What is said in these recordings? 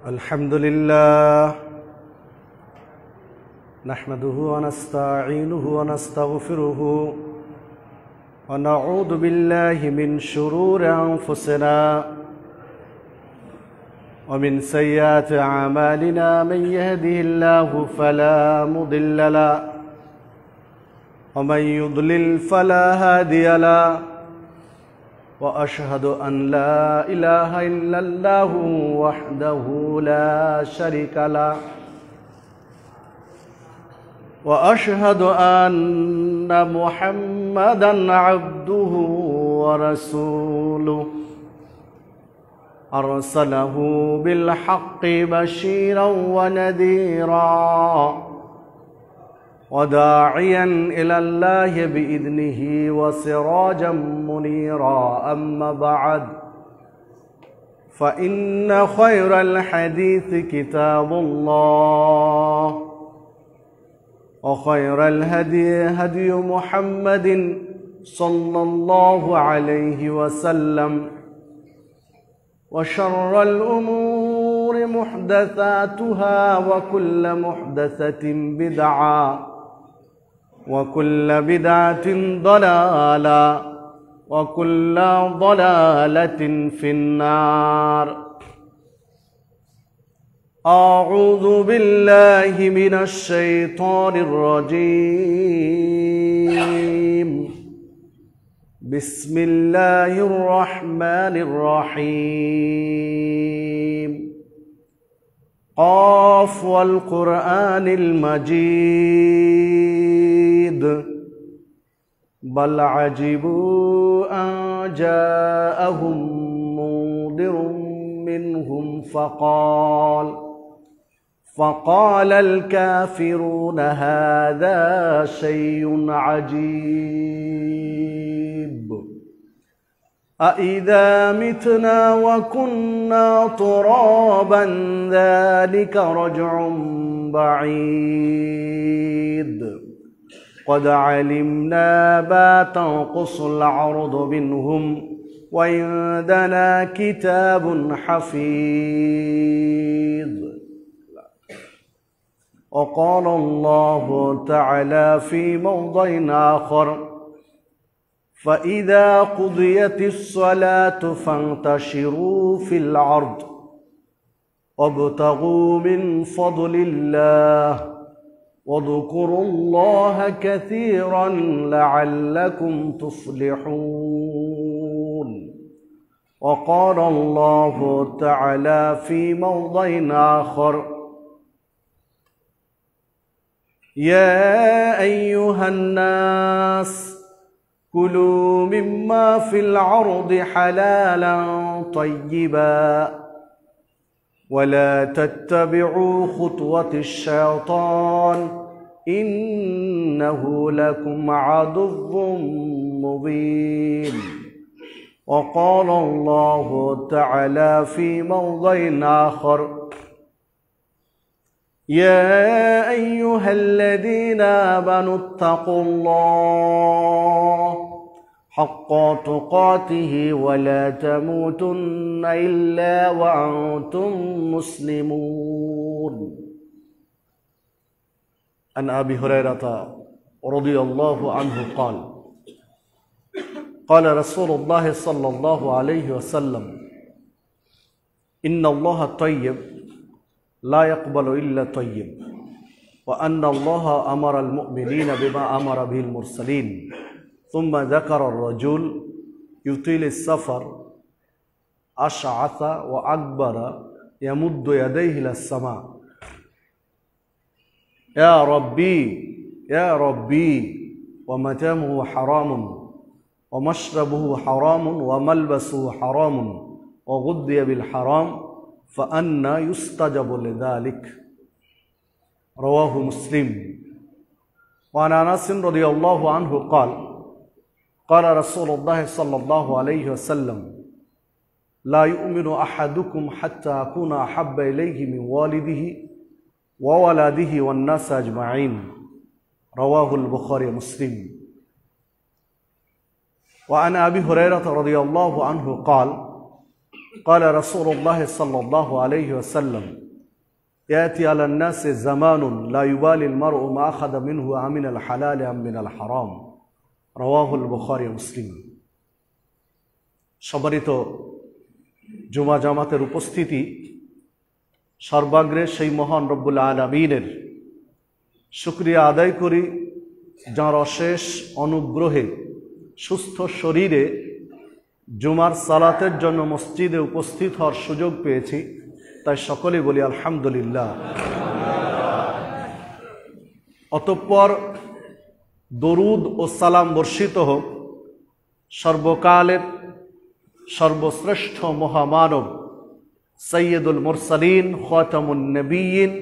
الحمد لله نحمده ونستعينه ونستغفره ونعوذ بالله من شرور أنفسنا ومن سيئات أعمالنا من يهده الله فلا مضل له ومن يضلل فلا هادي له وأشهد أن لا إله إلا الله وحده لا شريك له وأشهد أن محمدا عبده ورسوله أرسله بالحق بشيرا ونذيرا وداعيا إلى الله بإذنه وسراجا منيرا أما بعد فإن خير الحديث كتاب الله وخير الهدي هدي محمد صلى الله عليه وسلم وشر الأمور محدثاتها وكل محدثة بدعة وكل بدعة ضلالة وكل ضلالة في النار أعوذ بالله من الشيطان الرجيم بسم الله الرحمن الرحيم قاف والقرآن المجيد بل عجبوا أن جاءهم منذر منهم فقال الكافرون هذا شيء عجيب أإذا متنا وكنا ترابا ذلك رجع بعيد قد علمنا ما تنقص الأرض منهم وعندنا كتاب حفيظ وقال الله تعالى في موضع آخر فإذا قضيت الصلاة فانتشروا في الأرض وابتغوا من فضل الله واذكروا الله كثيرا لعلكم تفلحون وقال الله تعالى في موضع آخر يا أيها الناس كلوا مما في الأرض حلالا طيبا ولا تتبعوا خطوات الشيطان إنه لكم عدو مبين وقال الله تعالى في موضع آخر يا أيها الذين آمنوا اتقوا الله حق تقاته ولا تموتن إلا وأنتم مسلمون عن أبي هريرة رضي الله عنه قال قال رسول الله صلى الله عليه وسلم إن الله طيب لا يقبل إلا طيب وأن الله أمر المؤمنين بما أمر به المرسلين ثم ذكر الرجل يطيل السفر أشعث وأكبر يمد يديه إلى السماء يا ربي يا ربي ومطعمه حرام ومشربه حرام وملبسه حرام وغذي بالحرام فأنى يستجب لذلك رواه مسلم وعن أنس رضي الله عنه قال قال رسول الله صلى الله عليه وسلم لا يؤمن أحدكم حتى أكون أحب إليه من والده وولده والناس أجمعين রাওয়াহুল বুখারী মুসলিম। وعن أبي هريرة رضي الله عنه قال قال رسول الله صلى الله عليه وسلم يأتي على الناس زمان لا يبالي المرء ما أخذ منه من الحلال أم من الحرام رواه البخاري মুসলিম। সম্মানিত জুমা জামাতের উপস্থিতি, সর্বাগ্রে সেই মহান রব্বুল আলামিনের শুকরিয়া আদায় করি, যাঁর অশেষ অনুগ্রহে সুস্থ শরীরে জুমার সালাতের জন্য মসজিদে উপস্থিত হওয়ার সুযোগ পেয়েছি, তাই সকলে বলি আলহামদুলিল্লাহ। অতঃপর দরুদ ও সালাম বর্ষিত হোক সর্বকালের সর্বশ্রেষ্ঠ মহামানব সৈয়দুল মুরসালিন খাতামুন নবিয়্যিন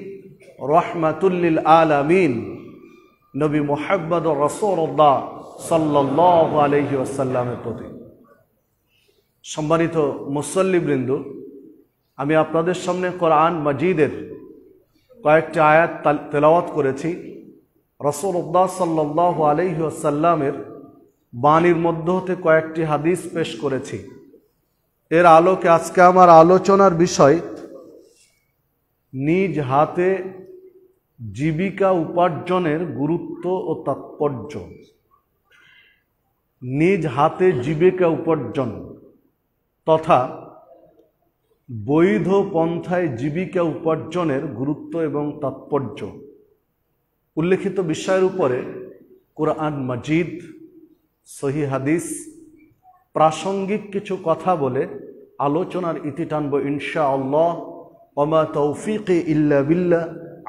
রাহমাতুল লিল আলামিন নবী মুহাম্মদুর রাসূলুল্লাহ সাল্লাল্লাহু আলাইহি ওয়াসাল্লামের প্রতি। সম্মানিত মুসল্লিবৃন্দ, আমি আপনাদের সামনে কোরআন মাজিদের কয়েকটি আয়াত তেলাওয়াত করেছি। রাসূলুল্লাহ সাল্লাল্লাহু আলাইহি ওয়াসাল্লামের বাণীর মধ্য হতে কয়েকটি হাদিস পেশ করেছি। এর আলোকে আজকে আমার আলোচনার বিষয় নিজ হাতে জীবিকা উপার্জনের গুরুত্ব ও তাৎপর্য। নিজ হাতে জীবিকা উপার্জন তথা বৈধ পন্থায় জীবিকা উপার্জনের গুরুত্ব এবং তাৎপর্য উল্লেখিত বিষয়ের উপরে কোরআন মাজিদ, সহিহ হাদিস, প্রাসঙ্গিক কিছু কথা বলে আলোচনার ইতি টানব ইনশাআল্লাহ। ওমা তৌফিকি ইল্লা বিল্লাহ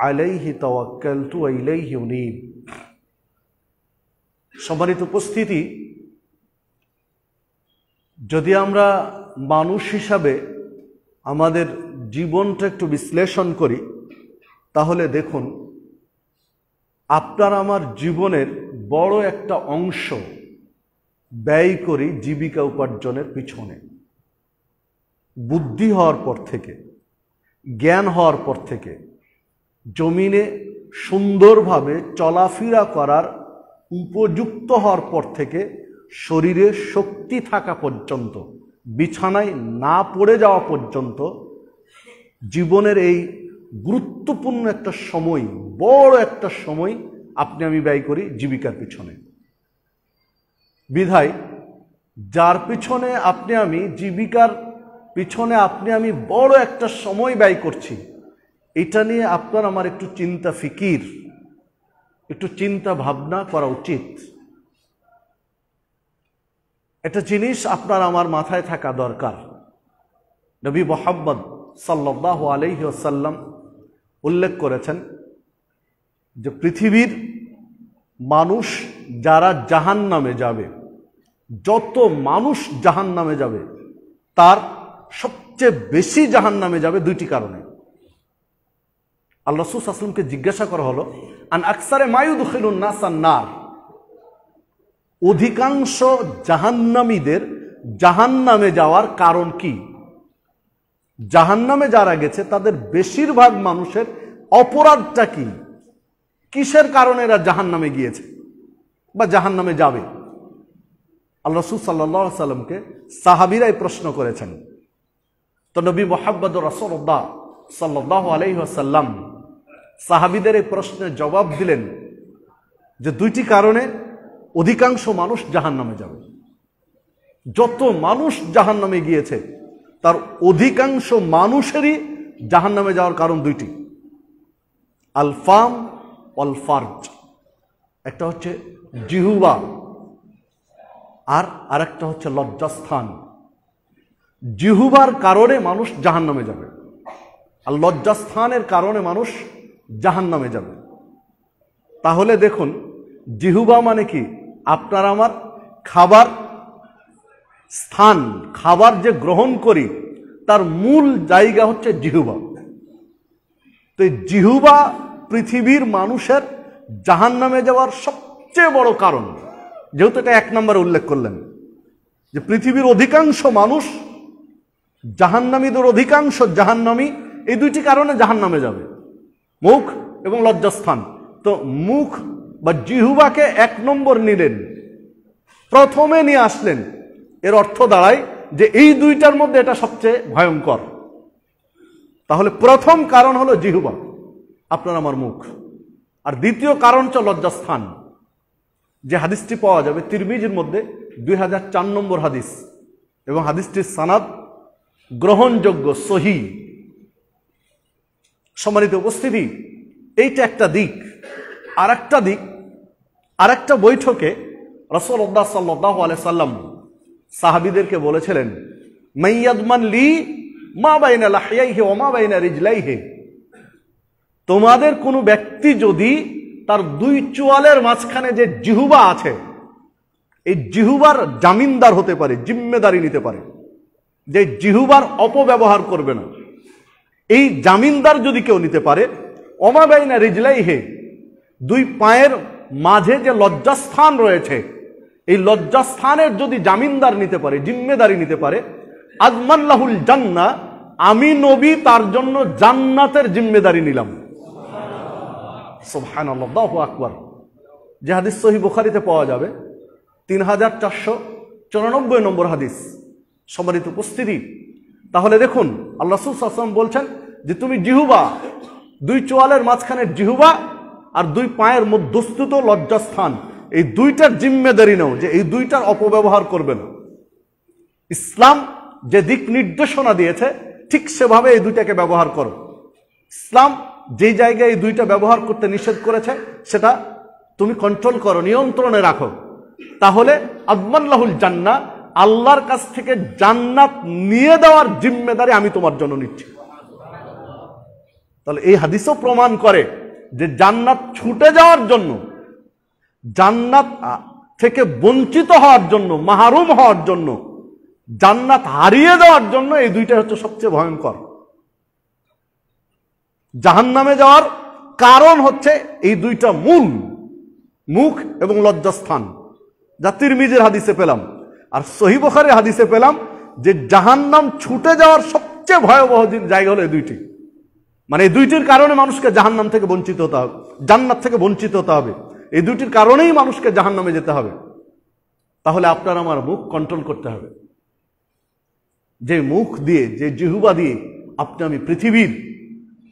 আলাইহি তাওয়াক্কালতু ওয়া ইলাইহি উনীব। সম্মানিত উপস্থিতি, যদি আমরা মানুষ হিসাবে আমাদের জীবনটা একটু বিশ্লেষণ করি, তাহলে দেখুন আপনার আমার জীবনের বড় একটা অংশ ব্যয় করি জীবিকা উপার্জনের পিছনে। বুদ্ধি হওয়ার পর থেকে, জ্ঞান হওয়ার পর থেকে, জমিনে সুন্দরভাবে চলাফেরা করার উপযুক্ত হওয়ার পর থেকে, শরীরে শক্তি থাকা পর্যন্ত, বিছানায় না পড়ে যাওয়া পর্যন্ত জীবনের এই গুরুত্বপূর্ণ একটা সময়, বড় একটা সময় আপনি আমি ব্যয় করি জীবিকার পিছনে। বিধায় যার পিছনে আপনি আমি, জীবিকার পিছনে আপনি আমি বড় একটা সময় ব্যয় করছি, এটা নিয়ে আপনার আমার একটু চিন্তা ফিকির, একটু চিন্তা ভাবনা করা উচিত। একটা জিনিস আপনার আমার মাথায় থাকা দরকার। নবী মুহাম্মদ সাল্লাল্লাহু আলাইহি ওয়াসাল্লাম উল্লেখ করেছেন যে পৃথিবীর মানুষ যারা জাহান্নামে যাবে, যত মানুষ জাহান্নামে যাবে, তার সবচেয়ে বেশি জাহান্নামে যাবে দুইটি কারণে। আল্লাহ রাসূল সাল্লাল্লাহু আলাইহি ওয়াসাল্লামকে জিজ্ঞাসা করা হলো, আন আকসারে মা ইউদখিলুন নাসান নার, অধিকাংশ জাহান্নামীদের জাহান্নামে যাওয়ার কারণ কি? জাহান্নামে যারা গেছে তাদের বেশিরভাগ মানুষের অপরাধটা কি? কিসের কারণে এরা জাহান্নামে গিয়েছে বা জাহান্নামে যাবে? আল্লাহ রাসূল সাল্লাল্লাহু আলাইহি ওয়াসাল্লামকে সাহাবীরাই প্রশ্ন করেছেন। তো নবী মুহাম্মদুর রাসূলুল্লাহ সাল্লাল্লাহু আলাইহি ওয়াসাল্লাম সাহাবীদের এই প্রশ্নের জবাব দিলেন যে দুইটি কারণে অধিকাংশ মানুষ জাহান্নামে যাবে। যত মানুষ জাহান্নামে গিয়েছে তার অধিকাংশ মানুষেরই জাহান্নামে যাওয়ার কারণ দুইটি, আল ফাম ওয়াল ফারজ। একটা হচ্ছে জিহ্বা আর আরেকটা হচ্ছে লজ্জাস্থান। জিহ্বার কারণে মানুষ জাহান্নামে যাবে, আর লজ্জাস্থানের কারণে মানুষ জাহান্নামে যাবে। তাহলে দেখুন, জিহ্বা মানে কি? আপনার আমার খাবার স্থান, খাবার যে গ্রহণ করি তার মূল জায়গা হচ্ছে জিহ্বা। তো এই জিহ্বা পৃথিবীর মানুষের জাহান্নামে যাওয়ার সবচেয়ে বড় কারণ। যেহেতু এটা এক নম্বরে উল্লেখ করলেন যে পৃথিবীর অধিকাংশ মানুষ জাহান্নামীদের অধিকাংশ জাহান্নামী এই দুইটি কারণে জাহান্নামে যাবে, মুখ এবং লজ্জাস্থান। তো মুখ বা জিহুবাকে 1 নম্বর নিলেন, প্রথমে নিয়ে আসলেন, এর অর্থ দাঁড়ায় যে এই দুইটার মধ্যে এটা সবচেয়ে ভয়ঙ্কর। তাহলে প্রথম কারণ হলো জিহুবা, আপনার আমার মুখ। আর দ্বিতীয় কারণ হচ্ছে লজ্জাস্থান, যে হাদিসটি পাওয়া যাবে তিরমিজির মধ্যে 2004 নম্বর হাদিস, এবং হাদিসটির সানাদ গ্রহণযোগ্য, সহি। সম্মানিত উপস্থিতি, এইটা একটা দিক। আর একটা দিক, আর একটা বৈঠকে রাসূলুল্লাহ সাল্লাল্লাহু আলাইহি সাল্লাম সাহাবীদেরকে বলেছিলেন, মাইয়াদমান লি মা বাইনা লাহইয়াইহি ওয়া মা বাইনা রিজলাইহি, তোমাদের কোনো ব্যক্তি যদি তার 2 চোয়ালের মাঝখানে যে জিহুবা আছে, এই জিহুবার জামিনদার হতে পারে, জিম্মেদারি নিতে পারে, যে জিহুবার অপব্যবহার করবে না, এই জামিনদার যদি কেউ নিতে পারে, ওমা বাইনা রিজলাইহি, 2 পায়ের মাঝে যে লজ্জাস্থান রয়েছে, এই লজ্জাস্থানের যদি জামিনদার নিতে পারে, জিম্মেদারি নিতে পারে, আজমাল্লাহুল জান্নাহ, আমি নবী তার জন্য জান্নাতের জিম্মেদারি নিলাম। সুবহানাল্লাহ, আল্লাহু আকবার। যে হাদিস সহিহ বুখারীতে পাওয়া যাবে 3494 নম্বর হাদিস। সম্মানিত উপস্থিতি, তাহলে দেখুন আল্লাহ রাসূল সাল্লাল্লাহু আলাইহি ওয়াসাল্লাম বলছেন যে তুমি জিহুবা, 2 চোয়ালের মাঝখানের জিহুবা আর 2 পায়ের মধ্যস্থিত লজ্জাস্থান, এই 2টার জিম্মেদারি নাও, যে এই 2টার অপব্যবহার করবে না। ইসলাম যে দিক নির্দেশনা দিয়েছে ঠিক সেভাবে এই 2টাকে ব্যবহার করো। ইসলাম যে জায়গায় এই 2টা ব্যবহার করতে নিষেধ করেছে সেটা তুমি কন্ট্রোল করো, নিয়ন্ত্রণে রাখো। তাহলে আদমাল্লাহুল জান্নাহ, আল্লাহর কাছ থেকে জান্নাত নিয়ে দেওয়ার জিম্মেদারি আমি তোমার জন্য নিচ্ছি। তাহলে এই হাদিসও প্রমাণ করে যে জান্নাত ছুটে যাওয়ার জন্য, জান্নাত থেকে বঞ্চিত হওয়ার জন্য, মাহরুম হওয়ার জন্য, জান্নাত হারিয়ে দেওয়ার জন্য এই 2টা হচ্ছে সবচেয়ে ভয়ঙ্কর। জাহান্নামে যাওয়ার কারণ হচ্ছে এই 2টা মূল, মুখ এবং লজ্জাস্থান, যা তিরমিজির হাদিসে পেলাম। আর সহিহ বুখারীর হাদিসে পেলাম যে জাহান্নাম ছুটে যাওয়ার সবচেয়ে ভয়াবহ জায়গা হলো এই 2টি। মানে এই 2টির কারণে মানুষকে জাহান্নাম থেকে বঞ্চিত হতে হবে, জান্নাত থেকে বঞ্চিত হতে হবে। এই 2টির কারণেই মানুষকে জাহান্নামে যেতে হবে। তাহলে আপনার আমার মুখ কন্ট্রোল করতে হবে। যে মুখ দিয়ে, যে জিহুবা দিয়ে আপনি আমি পৃথিবীর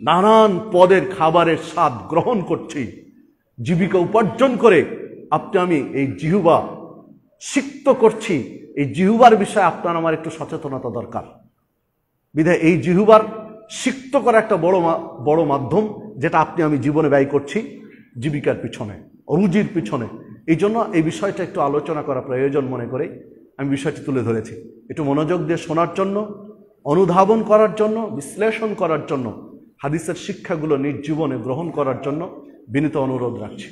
নানান পদের খাবারের স্বাদ গ্রহণ করছি, জীবিকা উপার্জন করে আপনি আমি এই জিহুবা সিক্ত করছি, এই জিহুবার বিষয়ে আপনার আমার একটু সচেতনতা দরকার। বিধায় এই জিহুবার সিক্ত করা একটা বড় মাধ্যম, যেটা আপনি আমি জীবনে ব্যয় করছি জীবিকার পিছনে, রুজির পিছনে। এই জন্য এই বিষয়টা একটু আলোচনা করা প্রয়োজন মনে করে আমি বিষয়টি তুলে ধরেছি। একটু মনোযোগ দিয়ে শোনার জন্য, অনুধাবন করার জন্য, বিশ্লেষণ করার জন্য, হাদিসের শিক্ষাগুলো নিজ জীবনে গ্রহণ করার জন্য বিনীত অনুরোধ রাখছি।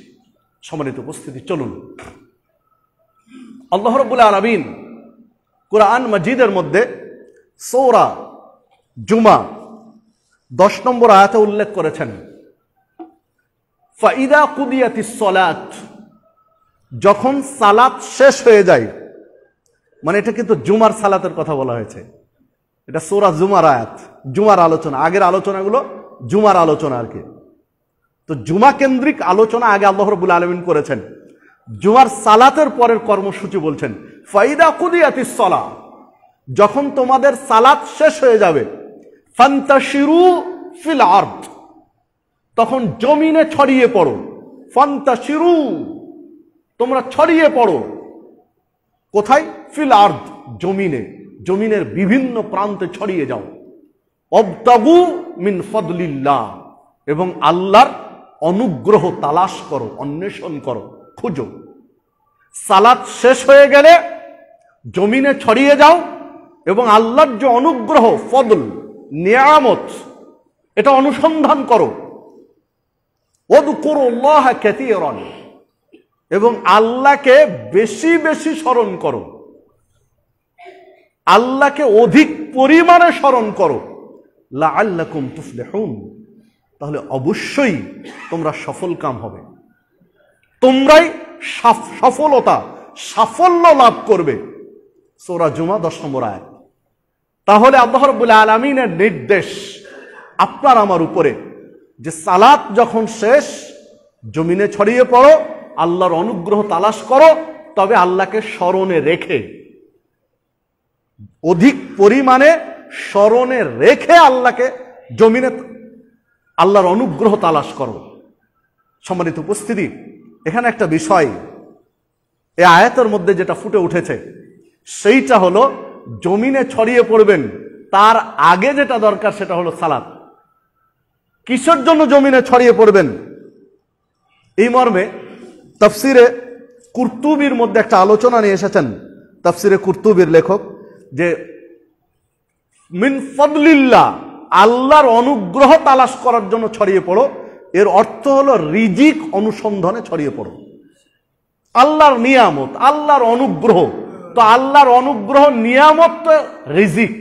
সম্মানিত উপস্থিতি, চলুন আল্লাহ রাব্বুল আলামিন কুরআন মাজিদের মধ্যে সূরা জুমা 10 নম্বর আয়াতে উল্লেখ করেছেন, ফাইদা কুদিয়াতিস সালাত, যখন সালাত শেষ হয়ে যায়। মানে এটা কিন্তু জুমার সালাতের কথা বলা হয়েছে, এটা সূরা জুমার আয়াত, জুমার আলোচনা। আগের আলোচনাগুলো জুমার আলোচনা আর কি। তো জুমা কেন্দ্রিক আলোচনা আগে আল্লাহ রাব্বুল আলামিন করেছেন। জুমার সালাতের পরের কর্মসূচি বলছেন ফাইদা কুদিয়াতিস সালাহ, যখন তোমাদের সালাত শেষ হয়ে যাবে, ফান্তাশিরু ফিল আরদ, তখন জমিনে ছড়িয়ে পড়ো। ফান্তাশিরু, তোমরা ছড়িয়ে পড়ো। কোথায়? ফিল আরদ, জমিনে, জমিনের বিভিন্ন প্রান্তে ছড়িয়ে যাও। অবতাগু মিন ফাদলিল্লাহ, এবং আল্লাহর অনুগ্রহ তালাশ করো, অন্বেষণ করো, খুঁজো। সালাত শেষ হয়ে গেলে জমিনে ছড়িয়ে যাও এবং আল্লাহর যে অনুগ্রহ, ফদল, নিয়ামত, এটা অনুসন্ধান করো। ওযকুরুল্লাহ কাসীরান, এবং আল্লাহকে বেশি বেশি স্মরণ করো, আল্লাহকে অধিক পরিমাণে স্মরণ করো। লাআল্লাকুম তুফলিহুন, তাহলে অবশ্যই তোমরা সফলকাম হবে, তোমরাই সাফল্য লাভ করবে। সূরা জুমা 10 নম্বর আয়াত। তাহলে আল্লাহ রাব্বুল আলামিনের নির্দেশ আপনার আমার উপরে যে সালাত যখন শেষ, জমিনে ছড়িয়ে পড়ো, আল্লাহর অনুগ্রহ তালাশ করো, তবে আল্লাহকে স্মরণে রেখে, অধিক পরিমাণে স্মরণে রেখে আল্লাহকে জমিনে আল্লাহর অনুগ্রহ তালাশ করো। সম্মানিত উপস্থিতি, এখানে একটা বিষয় এই আয়াতের মধ্যে যেটা ফুটে উঠেছে সেইটা হলো জমিনে ছড়িয়ে পড়বেন, তার আগে যেটা দরকার সেটা হলো সালাত। কিসের জন্য জমিনে ছড়িয়ে পড়বেন? এই মর্মে তাফসিরে কুরতুবির মধ্যে একটা আলোচনা নিয়ে এসেছেন তাফসিরে কুরতুবির লেখক, যে মিন ফাদলিল্লাহ, আল্লাহর অনুগ্রহ তালাশ করার জন্য ছড়িয়ে পড়ো, এর অর্থ হলো রিজিক অনুসন্ধানে ছড়িয়ে পড়ো। আল্লাহর নিয়ামত, আল্লাহর অনুগ্রহ, তো আল্লাহর অনুগ্রহ নিয়ামত তো রিজিক,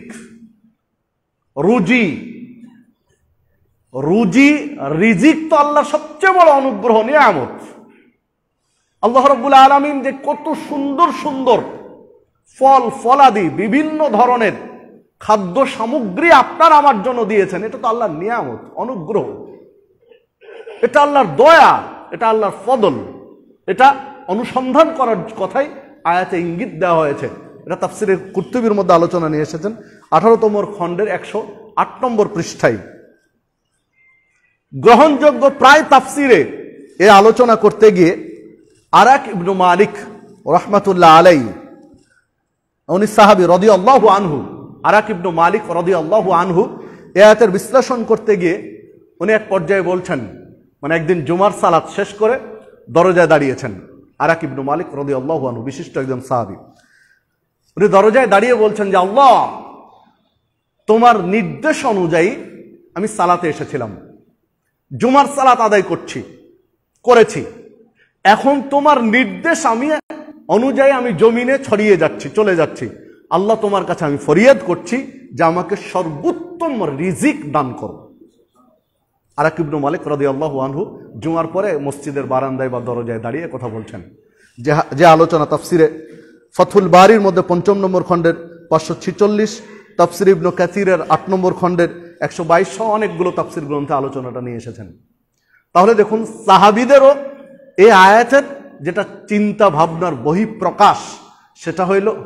রুজি, রুজি রিজিক তো আল্লাহর সবচেয়ে বড় অনুগ্রহ, নিয়ামত। আল্লাহ রাব্বুল আলামিন যে কত সুন্দর সুন্দর ফল ফলাদি বিভিন্ন ধরনের খাদ্য সামগ্রী আপনার আমার জন্য দিয়েছেন, এটা তো আল্লাহর নিয়ামত, অনুগ্রহ, এটা আল্লাহর দয়া, এটা আল্লাহর ফদল। এটা অনুসন্ধান করার কথাই আয়াতে ইঙ্গিত দেওয়া হয়েছে। এটা তাফসিরে কুরতুবির মধ্যে আলোচনা নিয়ে এসেছেন 18তম খণ্ডের 108 নম্বর পৃষ্ঠায়। গ্রহণযোগ্য প্রায় তাফসিরে এ আলোচনা করতে গিয়ে আরাক ইবনু মালিক রাহমাতুল্লাহ আলাইহি, উনি সাহাবী রাদিয়াল্লাহু আনহু, আরাক ইবনু মালিক রাদিয়াল্লাহু আনহু, এই আয়াতের বিশ্লেষণ করতে গিয়ে উনি এক পর্যায়ে বলছেন, মানে একদিন জুমার সালাত শেষ করে দরজায় দাঁড়িয়েছেন আরাক ইবনু মালিক রাদিয়াল্লাহু আনহু, বিশিষ্ট একজন সাহাবী। উনি দরজায় দাঁড়িয়ে বলছেন যে আল্লাহ, তোমার নির্দেশ অনুযায়ী আমি সালাতে এসেছিলাম, জুমার সালাত আদায় করেছি, এখন তোমার নির্দেশ অনুযায়ী আমি জমিনে ছড়িয়ে যাচ্ছি, চলে যাচ্ছি। আল্লাহ, তোমার কাছে আমি ফরিয়াদ করছি যে আমাকে সর্বোত্তম রিজিক দান করো। আরাক ইবনু মালিক রাদিয়াল্লাহু আনহু জুমার পরে মসজিদের বারান্দায় বা দরজায় দাঁড়িয়ে কথা বলছেন। যে আলোচনা তাফসিরে ফাথুল বারির মধ্যে 5ম নম্বর খণ্ডের 546, তাফসির ইবনে কাসিরের 8 নম্বর খণ্ডের 122 সহ অনেকগুলো তাফসির গ্রন্থে আলোচনাটা নিয়ে এসেছেন। তাহলে দেখুন, সাহাবীদেরও এই আয়াতের যেটা চিন্তা ভাবনার বহিঃপ্রকাশ,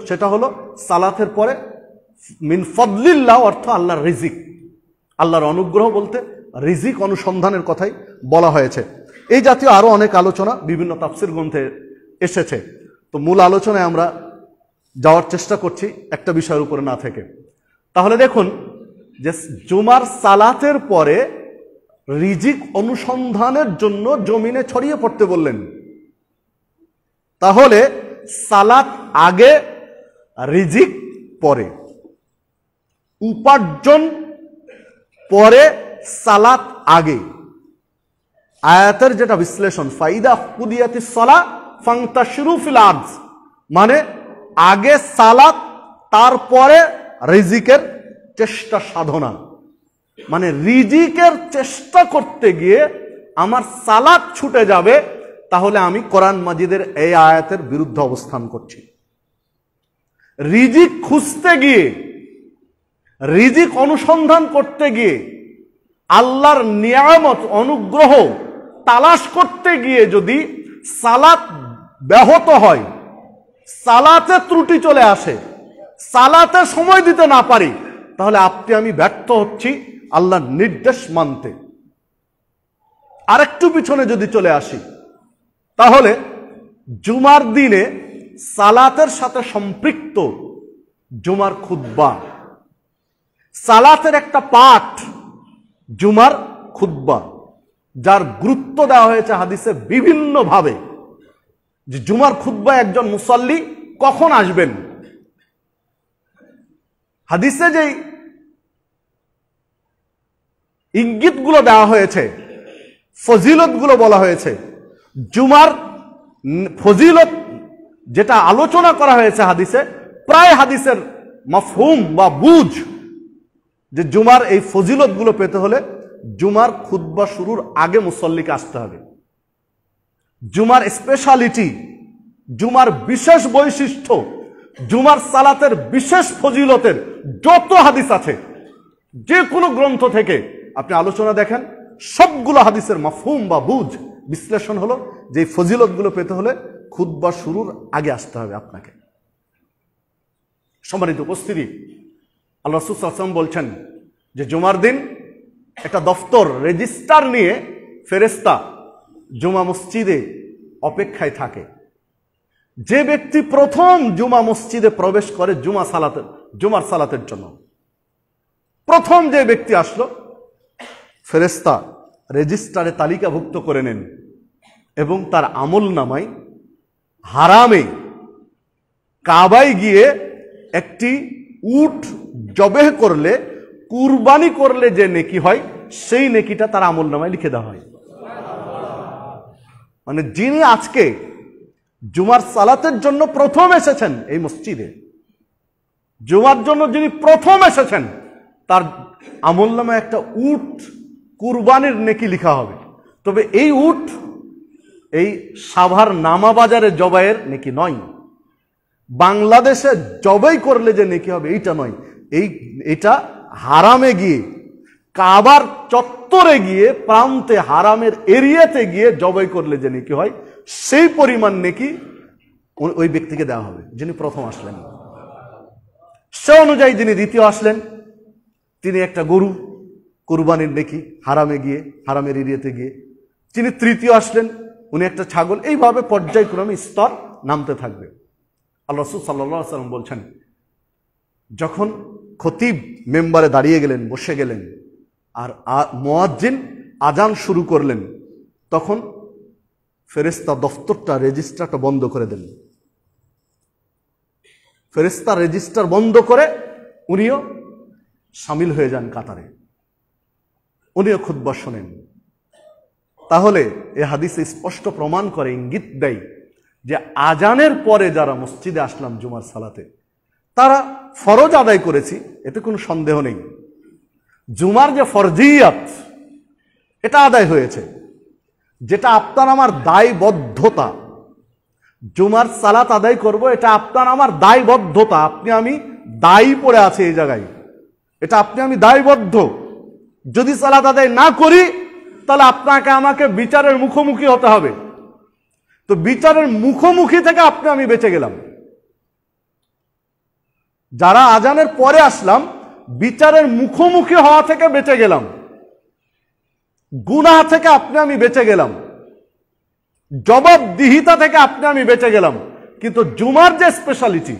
সেটা হলো সালাতের পরে মিন ফাদলিল্লাহ অর্থ আল্লাহর রিজিক, আল্লাহর অনুগ্রহ বলতে রিজিক অনুসন্ধানের কথাই বলা হয়েছে। এই জাতীয় আরো অনেক আলোচনা বিভিন্ন তাফসির গ্রন্থে এসেছে। তো মূল আলোচনায় আমরা যাওয়ার চেষ্টা করছি একটা বিষয়ের উপরে না থেকে। তাহলে দেখুন যে জুমার সালাতের পরে রিজিক অনুসন্ধানের জন্য জমিনে ছড়িয়ে পড়তে বললেন। তাহলে সালাত আগে, রিজিক পরে, উপার্জন পরে, সালাত আগে। আয়াতের যেটা বিশ্লেষণ, ফাইদা কুদিয়াতিস সালাহ ফান্তাশিরু ফিল আরদ, মানে আগে সালাত, তারপরে রিজিকের চেষ্টা সাধনা। মানে রিজিকের চেষ্টা করতে গিয়ে আমার সালাত ছুটে যাবে, তাহলে আমি কোরআন মাজিদের এই আয়াতের বিরুদ্ধে অবস্থান করছি। রিজিক খুঁজতে গিয়ে, রিজিক অনুসন্ধান করতে গিয়ে, আল্লাহর নিয়ামত অনুগ্রহ তালাশ করতে গিয়ে যদি সালাত ব্যাহত হয়, সালাতে ত্রুটি চলে আসে, সালাতে সময় দিতে না পারি, তাহলে আপনি আমি ব্যর্থ হচ্ছি আল্লাহর নির্দেশ মানতে। আরেকটু পিছনে যদি চলে আসি, তাহলে জুমার দিনে সালাতের সাথে সম্পৃক্ত জুমার খুতবা, সালাতের একটা পাঠ জুমার খুতবা, যার গুরুত্ব দেওয়া হয়েছে হাদিসে বিভিন্ন ভাবে, যে জুমার খুতবা একজন মুসাল্লি কখন আসবেন। হাদিসে যেই ইঙ্গিতগুলো দেওয়া হয়েছে, ফজিলতগুলো বলা হয়েছে, জুমার ফজিলত যেটা আলোচনা করা হয়েছে হাদিসে, প্রায় হাদিসের মাফহুম বা বুঝ যে জুমার এই ফজিলতগুলো পেতে হলে জুমার খুতবা শুরুর আগে মুসল্লিকে আসতে হবে। জুমার স্পেশালিটি, জুমার বিশেষ বৈশিষ্ট্য, জুমার সালাতের বিশেষ ফজিলতের যত হাদিস আছে, যে কোনো গ্রন্থ থেকে আপনি আলোচনা দেখেন, সবগুলো হাদিসের মাফহুম বা বুঝ বিশ্লেষণ হলো যে এই ফজিলতগুলো পেতে হলে খুতবা শুরুর আগে আসতে হবে আপনাকে। সম্মানিত উপস্থিতি, আল্লাহ রাসূল সাল্লাল্লাহু আলাইহি ওয়াসাল্লাম বলছেন যে জুমার দিন একটা দফতর রেজিস্টার নিয়ে ফেরেশতা জুমা মসজিদে অপেক্ষায় থাকে। যে ব্যক্তি প্রথম জুমা মসজিদে প্রবেশ করে জুমার সালাতের জন্য, প্রথম যে ব্যক্তি আসলো, ফেরেশতা রেজিস্টারে তালিকাভুক্ত করে নেন এবং তার আমল নামায় হারামে কাবায় গিয়ে একটি উট জবেহ করলে, কুরবানি করলে যে নেকি হয়, সেই নেকিটা তার আমল নামায় লিখে দেওয়া হয়। মানে যিনি আজকে জুমার সালাতের জন্য প্রথম এসেছেন এই মসজিদে, জুমার জন্য যিনি প্রথম এসেছেন, তার আমল নামায় একটা উট কুরবানির নেকি লিখা হবে। তবে এই উট এই সাভার নামা বাজারে জবাইয়ের নেকি নয়, বাংলাদেশে জবাই করলে যে নেকি হবে এইটা নয়, এইটা হারামে গিয়ে, কাবার চত্বরে গিয়ে, প্রান্তে হারামের এরিয়াতে গিয়ে জবাই করলে যে নেকি হয়, সেই পরিমাণ নেকি ওই ব্যক্তিকে দেওয়া হবে যিনি প্রথম আসলেন। সে অনুযায়ী যিনি দ্বিতীয় আসলেন, তিনি একটা গরু কুরবানির নেকি হারামে গিয়ে, হারামের এরিয়াতে গিয়ে। যিনি তৃতীয় আসলেন, উনি একটা ছাগল। এইভাবে পর্যায়ক্রমে স্তর নামতে থাকবে। আল্লাহ রাসূল সাল্লাল্লাহু আলাইহি ওয়াসাল্লাম বলছেন, যখন খতিব মেম্বারে দাঁড়িয়ে গেলেন, বসে গেলেন, আর মুয়াজ্জিন আজান শুরু করলেন, তখন ফেরেশতা দফতরটা, রেজিস্টারটা বন্ধ করে দেন। ফেরেশতা রেজিস্টার বন্ধ করে উনিও শামিল হয়ে যান কাতারে, উনিও খুতবা শোনেন। তাহলে এই হাদিসে স্পষ্ট প্রমাণ করে, ইঙ্গিত দেয় যে আজানের পরে যারা মসজিদে আসলাম জুমার সালাতে, তারা ফরজ আদায় করেছি, এতে কোনো সন্দেহ নেই। জুমার যে ফরজিয়াত, এটা আদায় হয়েছে। যেটা আপনার আমার দায়বদ্ধতা, জুমার সালাত আদায় করব, এটা আপনার আমার দায়বদ্ধতা। আপনি আমি দায়ী পড়ে আছে এই জায়গায়, এটা আপনি আমি দায়বদ্ধ। যদি সালাত আদায় না করি, তাহলে আপনাকে আমাকে বিচারের মুখোমুখি হতে হবে। তো বিচারের মুখোমুখি থেকে আপনি আমি বেঁচে গেলাম। যারা আজানের পরে আসলাম, বিচারের মুখোমুখি হওয়া থেকে বেঁচে গেলাম, গুনাহ থেকে আপনি আমি বেঁচে গেলাম, জবাবদিহিতা থেকে আপনি আমি বেঁচে গেলাম। কিন্তু জুমার যে স্পেশালিটি,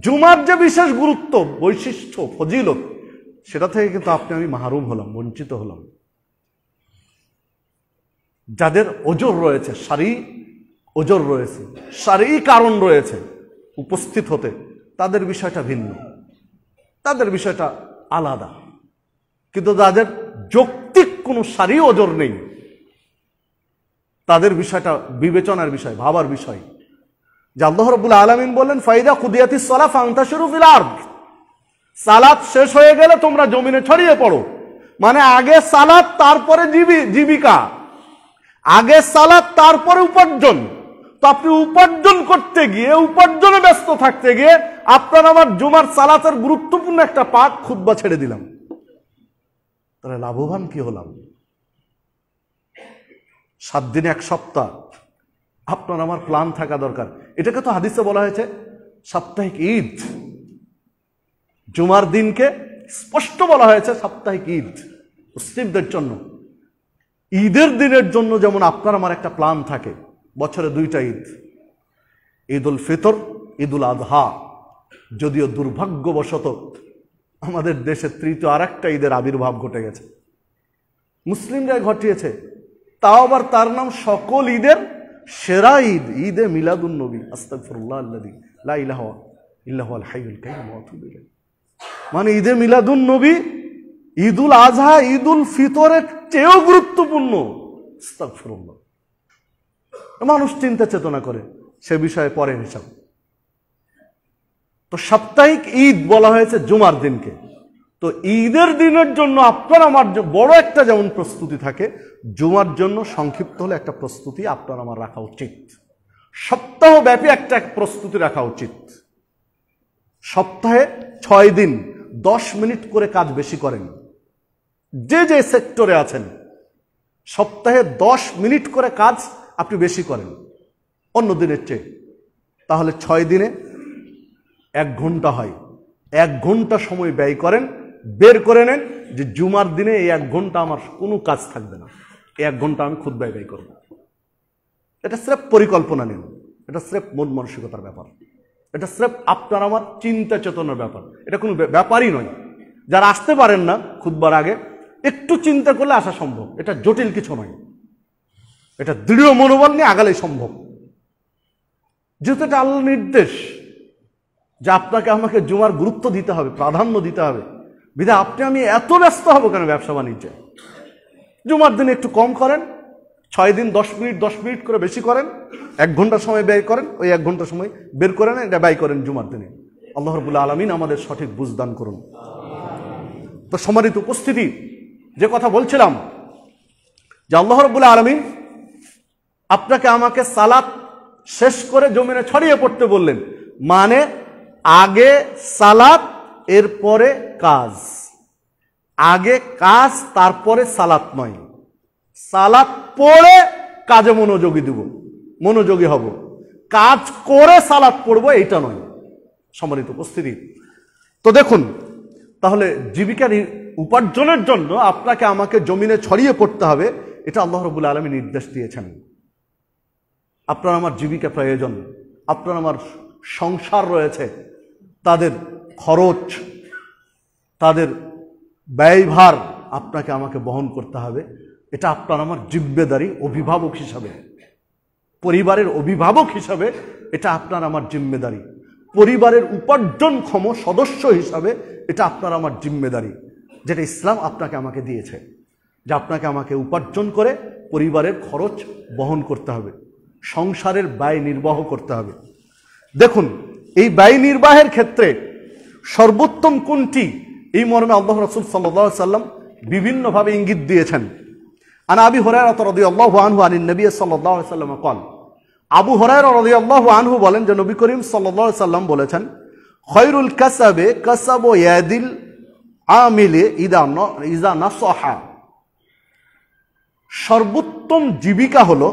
জুমার যে বিশেষ গুরুত্ব, বৈশিষ্ট্য, ফজিলত, সেটা থেকে কিন্তু আপনি আমি মাহরুম হলাম, বঞ্চিত হলাম। যাদের ওজর রয়েছে, শারী ওজর রয়েছে, শারী কারণ রয়েছে উপস্থিত হতে, তাদের বিষয়টা ভিন্ন, তাদের বিষয়টা আলাদা। কিন্তু যাদের যৌক্তিক কোনো শারী ওজর নেই, তাদের বিষয়টা বিবেচনার বিষয়, ভাবার বিষয়। যে আল্লাহ রাব্বুল আলামিন বলেন, ফাইদা কুদিয়াতিস সালাহ ফান্তাশিরু ফিল আরদ, সালাত শেষ হয়ে গেলে তোমরা জমিনে ছড়িয়ে পড়ো। মানে আগে সালাত, তারপরে জীবিকা, আগে সালাত, তারপরে উপার্জন। তো আপনি উপার্জন করতে গিয়ে, উপার্জনে ব্যস্ত থাকতে গিয়ে, আপনার আমার জুমার সালাতের গুরুত্বপূর্ণ একটা পাঠ খুতবা ছেড়ে দিলাম, তাহলে লাভবান কি হলাম? 7 দিনে 1 সপ্তাহ আপনার আমার প্ল্যান থাকা দরকার। এটাকে তো হাদিসে বলা হয়েছে সাপ্তাহিক ঈদ। জুমার দিনকে স্পষ্ট বলা হয়েছে সাপ্তাহিক ঈদ মুসলিমদের জন্য। ঈদের দিনের জন্য যেমন আপনার আমার একটা প্ল্যান থাকে, বছরে 2টা ঈদ, ঈদ উল ফিতর, ঈদ উল আযহা। যদিও দুর্ভাগ্যবশত আমাদের দেশে তৃতীয় আরেকটা ঈদের আবির্ভাব ঘটে গেছে, মুসলিমরাই ঘটিয়েছে। তাও আবার তার নাম সকল ঈদের সেরা ঈদ, ঈদে মিলাদুন নবী। আস্তাগফিরুল্লাহ আল্লাযী লা ইলাহা ইল্লা হুয়াল হাইয়ুল কাইয়্যুম ওয়া আতুবু ইলাইহি। মানে ঈদে মিলাদুন নবী, ঈদ উল আযহা, ঈদ উল ফিতরের চেয়েও গুরুত্বপূর্ণ। আস্তাগফিরুল্লাহ। মানুষ চিন্তা চেতনা করে, সে বিষয়ে পরে হিসাব। তো সাপ্তাহিক ঈদ বলা হয়েছে জুমার দিনকে। তো ঈদের দিনের জন্য আপনার আমার বড় একটা যেমন প্রস্তুতি থাকে, জুমার জন্য সংক্ষিপ্ত হলে একটা প্রস্তুতি আপনার আমার রাখা উচিত। সপ্তাহব্যাপী একটা প্রস্তুতি রাখা উচিত। সপ্তাহে 6 দিন 10 মিনিট করে কাজ বেশি করেন। যে যে সেক্টরে আছেন সপ্তাহে 10 মিনিট করে কাজ আপনি বেশি করেন অন্য দিনের চেয়ে, তাহলে 6 দিনে 1 ঘন্টা হয়। 1 ঘন্টা সময় ব্যয় করেন, বের করে নেন যে জুমার দিনে এই 1 ঘন্টা আমার কোনো কাজ থাকবে না, এই 1 ঘন্টা আমি খুতবায় ব্যয় করব। এটা স্রেফ পরিকল্পনা নিন, এটা স্রেফ মন মানসিকতার ব্যাপার, এটা স্রেফ আপনার আমার চিন্তা চেতনার ব্যাপার, এটা কোনো ব্যাপারই নয়। যারা আসতে পারেন না খুতবার আগে, একটু চিন্তা করলে আসা সম্ভব, এটা জটিল কিছু নয়, এটা দৃঢ় মনোবল নিয়ে আগালেই সম্ভব। যেহেতু এটা আল্লাহর নির্দেশ যে আপনাকে আমাকে জুমার গুরুত্ব দিতে হবে, প্রাধান্য দিতে হবে, বিধায় আপনি আমি এত ব্যস্ত হব কেন ব্যবসা বাণিজ্যে? জুমার দিনে একটু কম করেন, 6 দিন 10 মিনিট করে বেশি করেন, 1 ঘন্টা সময় ব্যয় করেন, ওই 1 ঘন্টা সময় বের করেন, এটা ব্যয় করেন জুমার দিনে। আল্লাহ রাব্বুল আলামিন আমাদের সঠিক বুঝ দান করুন। তো সম্মানিত উপস্থিতি, যে কথা বলছিলাম যে আল্লাহ রাব্বুল আলামিন আপনাকে আমাকে সালাত শেষ করে জমিনে ছড়িয়ে পড়তে বললেন, মানে আগে সালাত এরপরে কাজ, আগে কাজ তারপরে সালাত নয়। সালাত পড়ে কাজে মনোযোগী হব, কাজ করে সালাত পড়বো এইটা নয়। সম্মানিত উপস্থিতি, তো দেখুন, তাহলে জীবিকার উপার্জনের জন্য আপনাকে আমাকে জমিনে ছড়িয়ে পড়তে হবে, এটা আল্লাহ রাব্বুল আলামিন নির্দেশ দিয়েছেন। আপনার আমার জীবিকা প্রয়োজন, আপনার আমার সংসার রয়েছে, তাদের খরচ, তাদের ব্যয়ভার আপনাকে আমাকে বহন করতে হবে। এটা আপনার আমার জিম্মেদারি অভিভাবক হিসাবে, পরিবারের অভিভাবক হিসাবে এটা আপনার আমার জিম্মেদারি, পরিবারের উপার্জনক্ষম সদস্য হিসাবে এটা আপনার আমার জিম্মেদারি, যেটা ইসলাম আপনাকে আমাকে দিয়েছে, যে আপনাকে আমাকে উপার্জন করে পরিবারের খরচ বহন করতে হবে, সংসারের ব্যয় নির্বাহ করতে হবে। দেখুন, এই ব্যয় নির্বাহের ক্ষেত্রে সর্বোত্তম কোনটি, এই মর্মে আল্লাহ রাসূল সাল্লাল্লাহু আলাইহি ওয়াসাল্লাম বিভিন্নভাবে ইঙ্গিত দিয়েছেন। আন আবি হুরায়রা রাদিয়াল্লাহু আনহু আনিন নবী সাল্লাল্লাহু আলাইহি ওয়াসাল্লাম قال, আবু হুরায়রা রাদিয়াল্লাহু আনহু বলেন যে নবী করিম সাল্লাল্লাহু আলাইহি ওয়াসাল্লাম বলেছেন, খায়রুল কাসাবে কাসাবু ইয়াদিল আমিলে ইযা নাসাহা, সর্বোত্তম জীবিকা হলো,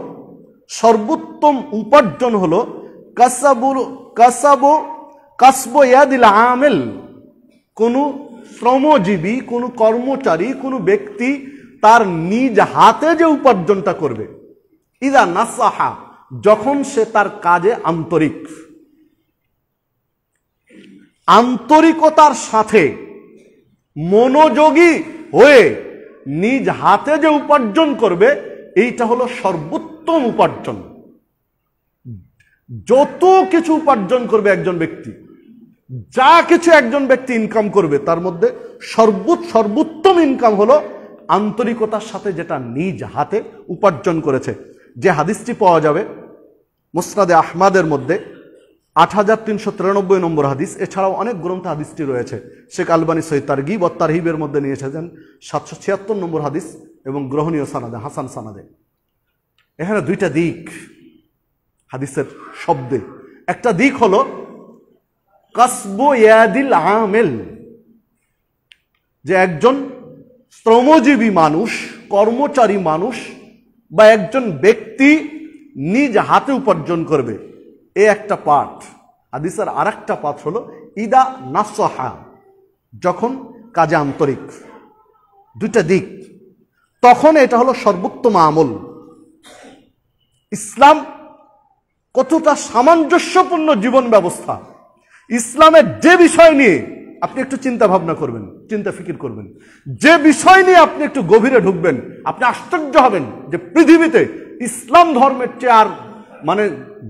সর্বোত্তম উপার্জন হলো কাসবু ইয়াদিল আমিল, কোন শ্রমজীবী, কোন কর্মচারী, কোন ব্যক্তি তার নিজ হাতে যে উপার্জনটা করবে, ইযা নাসাহা, যখন সে তার কাজে আন্তরিকতার সাথে মনোযোগী হয়ে নিজ হাতে যে উপার্জন করবে, এইটা হলো সর্বোত্তম উপার্জন। যত কিছু উপার্জন করবে একজন ব্যক্তি, যা কিছু একজন ব্যক্তি ইনকাম করবে, তার মধ্যে সর্বোত্তম ইনকাম হলো আন্তরিকতার সাথে যেটা নিজ হাতে উপার্জন করেছে। যে হাদিসটি পাওয়া যাবে মুসনাদে আহমাদের মধ্যে 8393 নম্বর হাদিস, এছাড়াও অনেক গ্রন্থ হাদিসটি রয়েছে। শেখ আলবানী সহিহ তারগিব ও তারহিবের মধ্যে নিয়ে এসেছেন 776 নম্বর হাদিস, এবং গ্রহণীয় সানাদে, হাসান সানাদে। এখানে দুইটা দিক হাদিসের শব্দে, একটা দিক হলো কাসবু ইয়াদিল আমিল, যে একজন শ্রমজীবী মানুষ, কর্মচারী মানুষ বা একজন ব্যক্তি নিজ হাতে উপার্জন করবে, এ একটা পাঠ। হাদিসের আর একটা পাঠ হলো ইদা নাসাহা, যখন কাজে আন্তরিক। দুইটা দিক, তখন এটা হলো সর্বোত্তম আমল। ইসলাম কতটা সামঞ্জস্যপূর্ণ জীবন ব্যবস্থা, ইসলামের যে বিষয় নিয়ে আপনি একটু চিন্তা ভাবনা করবেন, চিন্তা ফিকির করবেন, যে বিষয় নিয়ে আপনি একটু গভীরে ঢুকবেন, আপনি আশ্চর্য হবেন যে পৃথিবীতে ইসলাম ধর্মের চেয়ে আর মানে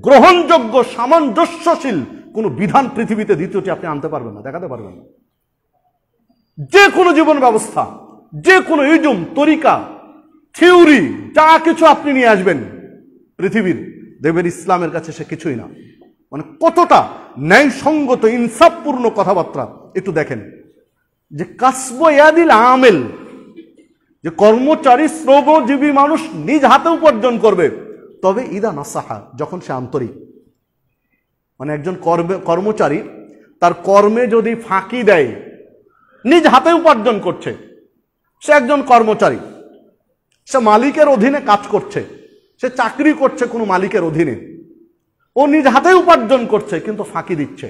গ্রহণযোগ্য সামঞ্জস্যশীল কোন বিধান পৃথিবীতে দ্বিতীয়টি আপনি আনতে পারবেন না, দেখাতে পারবেন না। যে কোনো জীবন ব্যবস্থা, যে কোনো ইজম, তরিকা, থিওরি, যা কিছু আপনি নিয়ে আসবেন পৃথিবীর, দেখবেন ইসলামের কাছে সে কিছুই না। মানে কতটা ন্যায়সঙ্গত, ইনসাফপূর্ণ কথাবার্তা একটু দেখেন। যে কাসবু ইয়াদিল আমিল, যে কর্মচারী শ্রমজীবী মানুষ নিজ হাতে উপার্জন করবে, তবে ইদা নাসাহা, যখন সে আন্তরিক। মানে একজন কর্মচারী তার কর্মে যদি ফাঁকি দেয়, নিজ হাতে উপার্জন করছে, সে একজন কর্মচারী, সে মালিকের অধীনে কাজ করছে, সে চাকরি করছে কোনো মালিকের অধীনে, ও নিজ হাতে উপার্জন করছে কিন্তু ফাঁকি দিচ্ছে,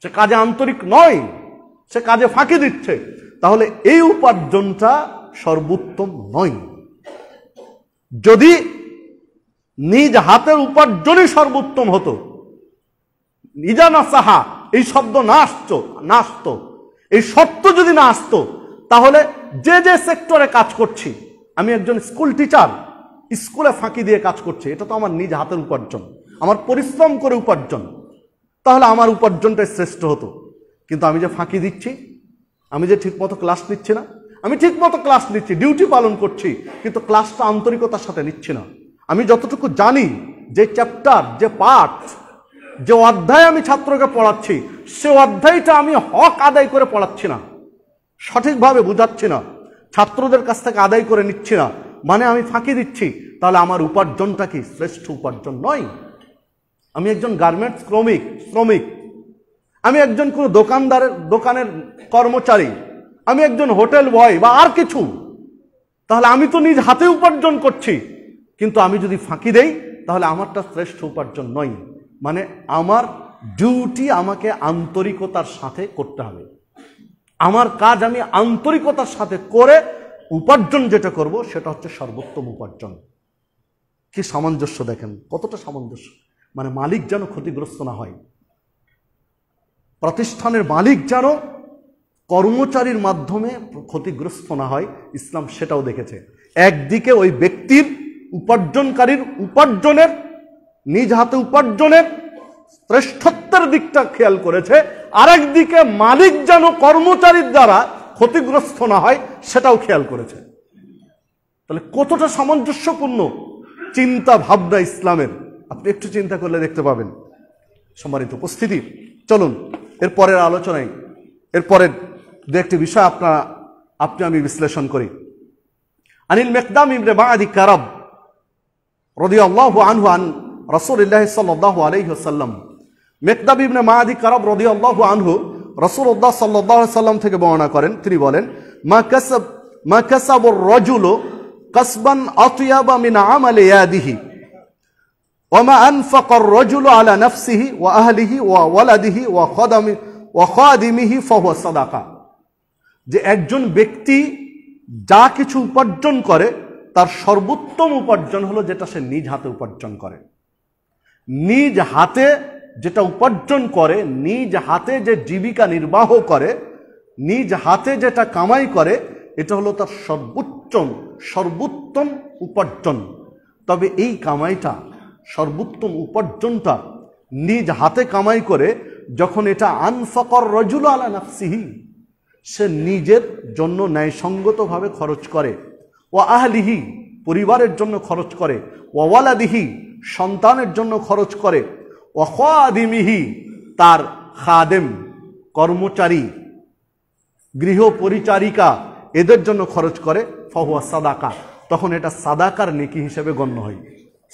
সে কাজে আন্তরিক নয়, সে কাজে ফাঁকি দিচ্ছে, তাহলে এই উপার্জনটা সর্বোত্তম নয়। যদি নিজ হাতের উপার্জনই সর্বোত্তম হতো, নিজা না সাহা এই শব্দ না আসতো, এই শর্ত যদি না আসতো, তাহলে যে যে সেক্টরে কাজ করছি, আমি একজন স্কুল টিচার, স্কুলে ফাঁকি দিয়ে কাজ করছি, এটা তো আমার নিজ হাতের উপার্জন, আমার পরিশ্রম করে উপার্জন, তাহলে আমার উপার্জনটাই শ্রেষ্ঠ হতো। কিন্তু আমি যে ফাঁকি দিচ্ছি, আমি যে ঠিকমতো ক্লাস নিচ্ছি না, আমি ঠিকমতো ক্লাস নিচ্ছি, ডিউটি পালন করছি, কিন্তু ক্লাসটা আন্তরিকতার সাথে নিচ্ছি না। আমি যতটুকু জানি, যে চ্যাপ্টার, যে পাঠ, যে অধ্যায় আমি ছাত্রকে পড়াচ্ছি, সে অধ্যায়টা আমি হক আদায় করে পড়াচ্ছি না, সঠিকভাবে বুঝাচ্ছি না, ছাত্রদের কাছ থেকে আদায় করে নিচ্ছি না, মানে আমি ফাঁকি দিচ্ছি, তাহলে আমার উপার্জনটা কি শ্রেষ্ঠ উপার্জন নয়? আমি একজন গার্মেন্টস শ্রমিক, আমি একজন কোনো দোকানের কর্মচারী, আমি একজন হোটেল বয় বা আর কিছু, তাহলে আমি তো নিজ হাতে উপার্জন করছি, কিন্তু আমি যদি ফাঁকি দেই তাহলে আমারটা শ্রেষ্ঠ উপার্জন নয়। মানে আমার ডিউটি আমাকে আন্তরিকতার সাথে করতে হবে, আমার কাজ আমি আন্তরিকতার সাথে করে উপার্জন যেটা করব সেটা হচ্ছে সর্বোত্তম উপার্জন। কি সামঞ্জস্য দেখেন, কতটা সামঞ্জস্য। মানে মালিক যেন ক্ষতিগ্রস্ত না হয়, প্রতিষ্ঠানের মালিক যেন কর্মচারীর মাধ্যমে ক্ষতিগ্রস্ত না হয়, ইসলাম সেটাও দেখেছে। একদিকে ওই ব্যক্তির উপার্জনকারীর উপার্জনের, নিজ হাতে উপার্জনের শ্রেষ্ঠত্বের দিকটা খেয়াল করেছে, আরেকদিকে মালিক যেন কর্মচারীর দ্বারা ক্ষতিগ্রস্ত না হয় সেটাও খেয়াল করেছে। তাহলে কতটা সামঞ্জস্যপূর্ণ চিন্তা ভাবনা ইসলামের, আপনি একটু চিন্তা করলে দেখতে পাবেন। সম্মানিত উপস্থিতি, চলুন এরপরের আলোচনায়, এরপরের দু একটি বিষয় আপনি আমি বিশ্লেষণ করি। আনিল মিকদাম ইবনে মাআদি কারাব রাদিয়াল্লাহু আনহু আন রাসূলুল্লাহ সাল্লাল্লাহু আলাইহি ওয়াসাল্লাম, মিকদাম ইবনে মাআদি কারাব রাদিয়াল্লাহু আনহু রাসূলুল্লাহ সাল্লাল্লাহু আলাইহি ওয়াসাল্লাম থেকে বর্ণনা করেন, তিনি বলেন, মা কাসাবুর রাজুলু কাসবান আতয়াবা মিন আমালি ইয়াদিহি ওয়া মা আনফাকার রাজুলু আলা নাফসিহি ওয়া আহলিহি ওয়া ওয়ালাদিহি ওয়া খাদিমিহি ফাহুয়া সাদাকা। যে একজন ব্যক্তি যা কিছু উপার্জন করে তার সর্বোত্তম উপার্জন হলো যেটা সে নিজ হাতে উপার্জন করে। নিজ হাতে যেটা উপার্জন করে, নিজ হাতে যে জীবিকা নির্বাহ করে, নিজ হাতে যেটা কামাই করে, এটা হলো তার সর্বোত্তম উপার্জন। তবে এই কামাইটা, সর্বোত্তম উপার্জনটা নিজ হাতে কামাই করে যখন এটা আনফাকর রাজুল আলা নাফসিহি, সে নিজের জন্য ন্যায়সঙ্গতভাবে খরচ করে, ওয়া আহলিহি পরিবারের জন্য খরচ করে, ওয়া ওয়ালাদিহি সন্তানের জন্য খরচ করে, ওয়া খাদিমিহি তার খাদেম কর্মচারী গৃহ পরিচারিকা এদের জন্য খরচ করে, ফাহুয়া সাদাকা, তখন এটা সাদাকার নেকি হিসেবে গণ্য হয়।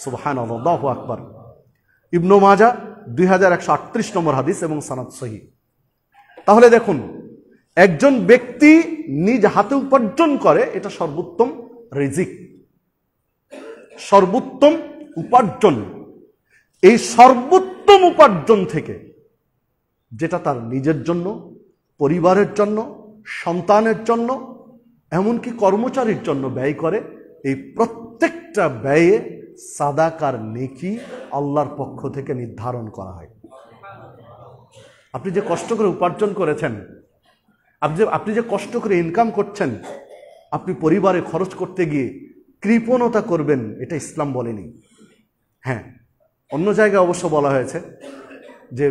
সুবহানাল্লাহ, আল্লাহু আকবার। ইবনে মাজাহ 2138 নম্বর হাদিস এবং সনদ সহিহ। তাহলে দেখুন, একজন ব্যক্তি নিজ হাতে উপার্জন করে, এটা সর্বোত্তম রিজিক, সর্বোত্তম উপার্জন। এই সর্বোত্তম উপার্জন থেকে যেটা তার নিজের জন্য, পরিবারের জন্য, সন্তানের জন্য, এমনকি কর্মচারীর জন্য ব্যয় করে, এই প্রত্যেকটা ব্যয়ে সাদাকার নেকি আল্লাহর পক্ষ থেকে নির্ধারণ করা হয়। আপনি যে কষ্ট করে উপার্জন করেছেন, আপনি যে কষ্ট করে ইনকাম করছেন, আপনি পরিবারে খরচ করতে গিয়ে কৃপণতা করবেন, এটা ইসলাম বলেনি। হ্যাঁ, অন্য জায়গায় অবশ্য বলা হয়েছে যে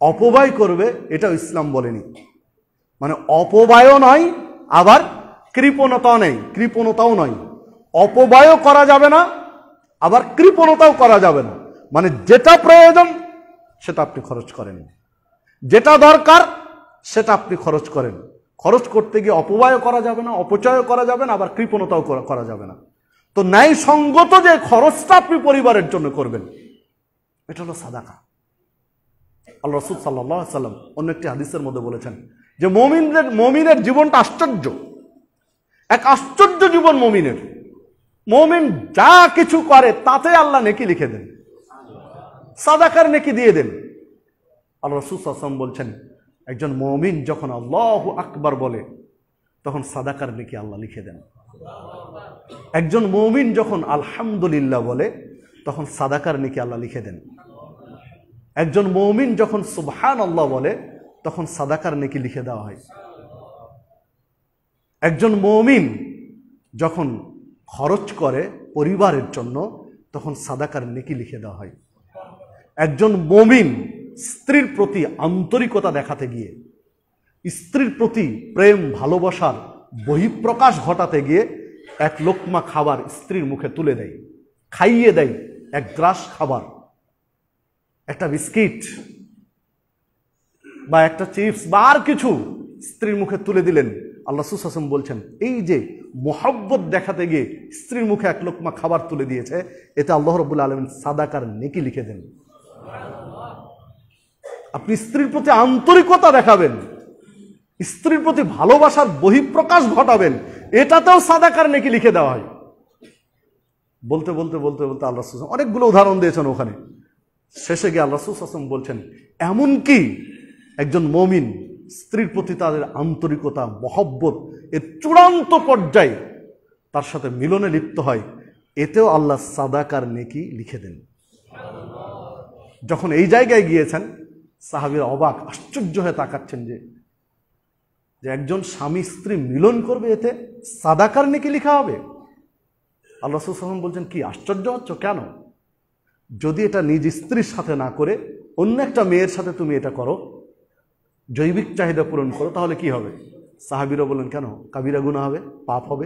অপব্যয় করবে, এটাও ইসলাম বলেনি। মানে অপব্যয়ও নয়, আবার কৃপণতাও নয়। অপব্যয়ও করা যাবে না, আবার কৃপণতাও করা যাবে না। মানে যেটা প্রয়োজন সেটা আপনি খরচ করেন, যেটা দরকার সেটা আপনি খরচ করেন। খরচ করতে গিয়ে অপব্যয় করা যাবে না, অপচয় করা যাবে না, আবার কৃপণতাও করা যাবে না। তো ন্যায়সঙ্গত যে খরচটা আপনি পরিবারের জন্য করবেন, এটা হলো সাদাকা। আল্লাহ রাসূল সাল্লাল্লাহু আলাইহি ওয়াসাল্লাম অন্য একটি হাদিসের মধ্যে বলেছেন যে মুমিনের জীবনটা আশ্চর্য, এক আশ্চর্য জীবন মুমিনের। মুমিন যা কিছু করে তাতে আল্লাহ নেকি লিখে দেন, সাদাকার নেকি দিয়ে দেন। আল্লাহ রাসূল সাল্লাল্লাহু আলাইহি ওয়াসাল্লাম বলছেন, একজন মুমিন যখন আল্লাহু আকবার বলে তখন সাদাকার নেকি আল্লাহ লিখে দেন। একজন মুমিন যখন আলহামদুলিল্লাহ বলে তখন সাদাকার নেকি আল্লাহ লিখে দেন। একজন মুমিন যখন সুবহানাল্লাহ বলে তখন সাদাকার নেকি লিখে দেওয়া হয়। একজন মুমিন যখন খরচ করে পরিবারের জন্য তখন সাদাকার নেকি লিখে দেওয়া হয়। একজন মুমিন স্ত্রীর প্রতি আন্তরিকতা দেখাতে গিয়ে, স্ত্রীর প্রতি প্রেম ভালোবাসার বহিঃপ্রকাশ ঘটাতে গিয়ে এক লোকমা খাবার স্ত্রীর মুখে তুলে দেয়, খাইয়ে দেয়, এক গ্রাস খাবার, একটা বিস্কিট বা একটা চিপস বা আর কিছু স্ত্রীর মুখে তুলে দিলেন। আল্লাহ রাসূল সাল্লাল্লাহু আলাইহি ওয়াসাল্লাম বলছেন, এই যে মোহাব্বত দেখাতে গিয়ে স্ত্রীর মুখে এক লোকমা খাবার তুলে দিয়েছে, এতে আল্লাহ রাব্বুল আলামিন সাদাকার নেকি লিখে দেন। আপনি স্ত্রীর প্রতি আন্তরিকতা দেখাবেন, স্ত্রীর প্রতি ভালোবাসার বহিঃপ্রকাশ ঘটাবেন, এটাতেও সাদাকার নেকি লিখে দেওয়া হয়। বলতে বলতে বলতে বলতে আল্লাহ রাসূল অনেকগুলো উদাহরণ দিয়েছেন ওখানে। শেষে গিয়ে আল্লাহ রাসূল সাল্লাল্লাহু আলাইহি ওয়াসাল্লাম বলছেন, এমনকি একজন মুমিন স্ত্রীর প্রতি তাদের আন্তরিকতা মহব্বত এর চূড়ান্ত পর্যায়ে তার সাথে মিলনে লিপ্ত হয়, এতেও আল্লাহ সাদাকার নেকি লিখে দেন। যখন এই জায়গায় গিয়েছেন সাহাবীরা অবাক আশ্চর্য হয়ে তাকাচ্ছেন যে একজন স্বামী স্ত্রী মিলন করবে, এতে সাদাকার নেকি লেখা হবে। আল্লাহ রাসূল সাল্লাল্লাহু আলাইহি ওয়াসাল্লাম বলছেন, কি আশ্চর্য হচ্ছ কেন? যদি এটা নিজ স্ত্রীর সাথে না করে অন্য একটা মেয়ের সাথে তুমি এটা করো, জৈবিক চাহিদা পূরণ করো, তাহলে কি হবে? সাহাবীরা বলেন, কেন? কাবিরা গুনাহ হবে, পাপ হবে।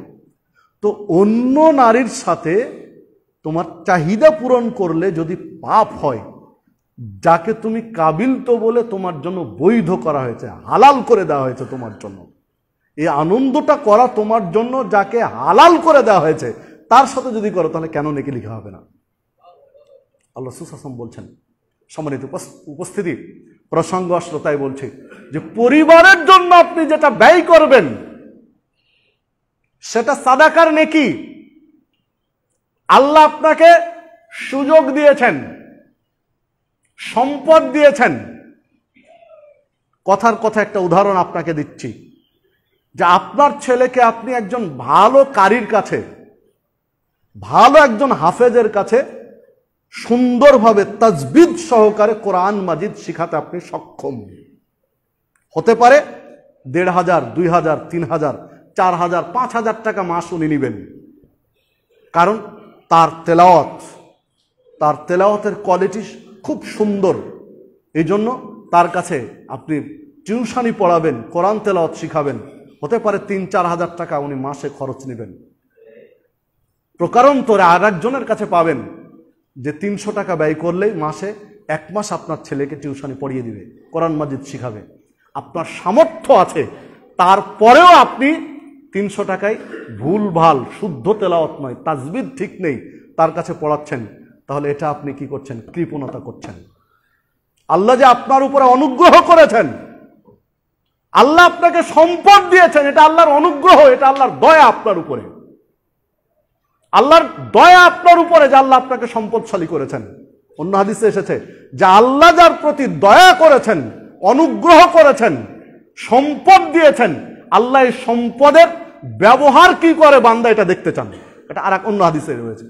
তো অন্য নারীর সাথে তোমার চাহিদা পূরণ করলে যদি পাপ হয়, যাকে তুমি কাবিল তো বলে তোমার জন্য বৈধ করা হয়েছে, হালাল করে দেওয়া হয়েছে তোমার জন্য, এই আনন্দটা করা তোমার জন্য যাকে হালাল করে দেওয়া হয়েছে তার সাথে যদি করো, তাহলে কেন নেকি লেখা হবে না? আল্লাহ রাসূল সাল্লাল্লাহু আলাইহি ওয়াসাল্লাম বলছেন, সম্মানিত উপস্থিতি, প্রসঙ্গ আসলো তাই বলছি যে পরিবারের জন্য আপনি যেটা ব্যয় করবেন সেটা সাদাকার নেকি। আল্লাহ আপনাকে সুযোগ দিয়েছেন, সম্পদ দিয়েছেন। কথার কথা একটা উদাহরণ আপনাকে দিচ্ছি, যে আপনার ছেলেকে আপনি একজন ভালো কারির কাছে, ভালো একজন হাফেজের কাছে সুন্দরভাবে তাজবিদ সহকারে কোরআন মাজিদ শিখাতে আপনি সক্ষম। হতে পারে ১৫০০, ২০০০, ৩০০০, ৪০০০, ৫০০০ টাকা মাস উনি নেবেন, কারণ তার তেলাওয়াতের কোয়ালিটি খুব সুন্দর। এই জন্য তার কাছে আপনি টিউশনি পড়াবেন, কোরআন তেলাওয়াত শিখাবেন, হতে পারে ৩-৪ হাজার টাকা উনি মাসে খরচ নেবেন। প্রকারান্তরে আর একজনের কাছে পাবেন যে ৩০০ টাকা ব্যয় করলেই মাসে ১ মাস আপনার ছেলেকে টিউশনি পড়িয়ে দিবে, কোরআন মাজিদ শিখাবে। আপনার সামর্থ্য আছে, তারপরেও আপনি ৩০০ টাকায় ভুলভাল শুদ্ধ তেলাওয়াত নয়, তাজবিদ ঠিক নেই, তার কাছে পড়াচ্ছেন, তাহলে এটা আপনি কি করছেন? কৃপণতা করছেন। আল্লাহ যে আপনার উপরে অনুগ্রহ করেছেন, আল্লাহ আপনাকে সম্পদ দিয়েছেন, এটা আল্লাহর অনুগ্রহ, এটা আল্লাহর দয়া আপনার উপরে। আল্লাহর দয়া আপনার উপরে যে আল্লাহ আপনাকে সম্পদশালী করেছেন। অন্য হাদিসে এসেছে যে আল্লাহ যার প্রতি দয়া করেছেন, অনুগ্রহ করেছেন, সম্পদ দিয়েছেন, আল্লাহ এই সম্পদের ব্যবহার কি করে বান্দা এটা দেখতে চান। এটা আর এক অন্য হাদিসে রয়েছে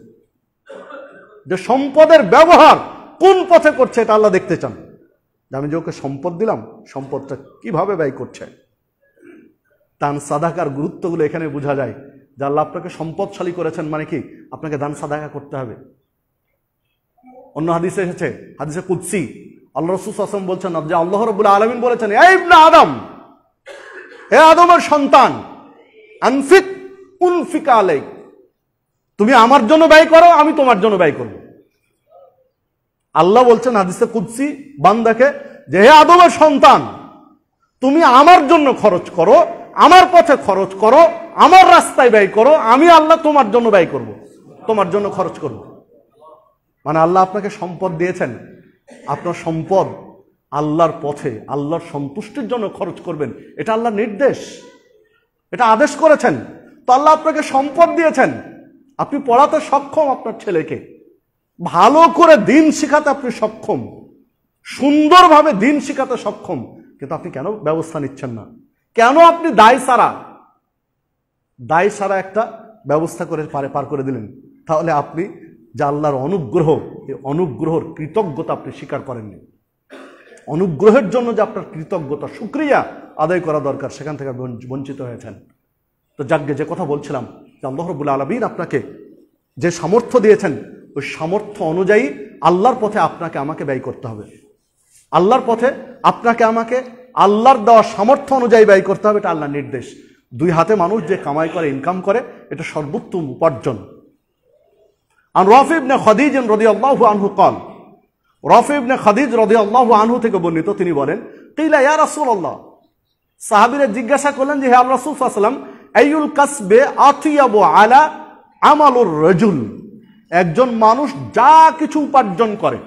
যে সম্পদের ব্যবহার কোন পথে করছে এটা আল্লাহ দেখতে চান। যে আমি যে ওকে সম্পদ দিলাম, সম্পদটা কিভাবে ব্যয় করছে। দান সাদাকার গুরুত্বগুলো এখানে বোঝা যায় যে আল্লাহ আপনাকে সম্পদশালী করেছেন মানে কি আপনাকে দান সাদাকা করতে হবে। অন্য হাদিসে এসেছে, হাদিসে কুদসি, আল্লাহ রাসূল সাল্লাল্লাহু আলাইহি ওয়াসাল্লাম বলছেন যে আল্লাহ রাব্বুল আলামিন বলেছেন, হে ইবনে আদম, হে আদমের সন্তান, আনফিক উনফিক আলাইক, তুমি আমার জন্য ব্যয় করো, আমি তোমার জন্য ব্যয় করব। আল্লাহ বলছেন হাদিসে কুদসি বান্দাকে যে হে আদমের সন্তান, তুমি আমার জন্য খরচ করো, আমার পথে খরচ করো, আমার রাস্তায় ব্যয় করো, আমি আল্লাহ তোমার জন্য ব্যয় করব, তোমার জন্য খরচ করব। মানে আল্লাহ আপনাকে সম্পদ দিয়েছেন, আপনার সম্পদ আল্লাহর পথে আল্লাহর সন্তুষ্টির জন্য খরচ করবেন, এটা আল্লাহর নির্দেশ, এটা আদেশ করেছেন। তো আল্লাহ আপনাকে সম্পদ দিয়েছেন, আপনি পড়াতে সক্ষম আপনার ছেলেকে, ভালো করে দিন শেখাতে আপনি সক্ষম, সুন্দরভাবে দিন শেখাতে সক্ষম, কিন্তু আপনি কেন ব্যবস্থা নিচ্ছেন না? কেন আপনি দায় সারা একটা ব্যবস্থা করে পার করে দিলেন? তাহলে আপনি যে আল্লাহর অনুগ্রহ, এই অনুগ্রহের কৃতজ্ঞতা আপনি স্বীকার করেননি। অনুগ্রহের জন্য যে আপনার কৃতজ্ঞতা, শুকরিয়া আদায় করা দরকার, সেখান থেকে বঞ্চিত হয়েছেন। তো যাকে যে কথা বলছিলাম, যে আল্লাহ রাব্বুল আলামিন আপনাকে যে সামর্থ্য দিয়েছেন, ওই সামর্থ্য অনুযায়ী আল্লাহর পথে আপনাকে আমাকে ব্যয় করতে হবে। আল্লাহর পথে আপনাকে আমাকে আল্লাহর দেওয়া সামর্থ্য অনুযায়ী ব্যয় করতে হবে, এটা আল্লাহর নির্দেশ। দুই হাতে মানুষ যে কামাই করে, ইনকাম করে, এটা সর্বোত্তম উপার্জন। আন রাফি ইবনে খাদিজ রাদিয়াল্লাহু আনহু قال, রাফি ইবনে খাদিজ রাদিয়াল্লাহু আনহু থেকে বর্ণিত, তিনি বলেন, কিলা ইয়া রাসূলুল্লাহ, সাহাবীরা জিজ্ঞাসা করলেন যে হে আল্লাহর রাসূল সাল্লাল্লাহু আলাইহি ওয়াসাল্লাম, আইয়ুল কাসবে আতিয়াবু আলা আমালুর রাজুল, একজন মানুষ যা কিছু উপার্জন করে,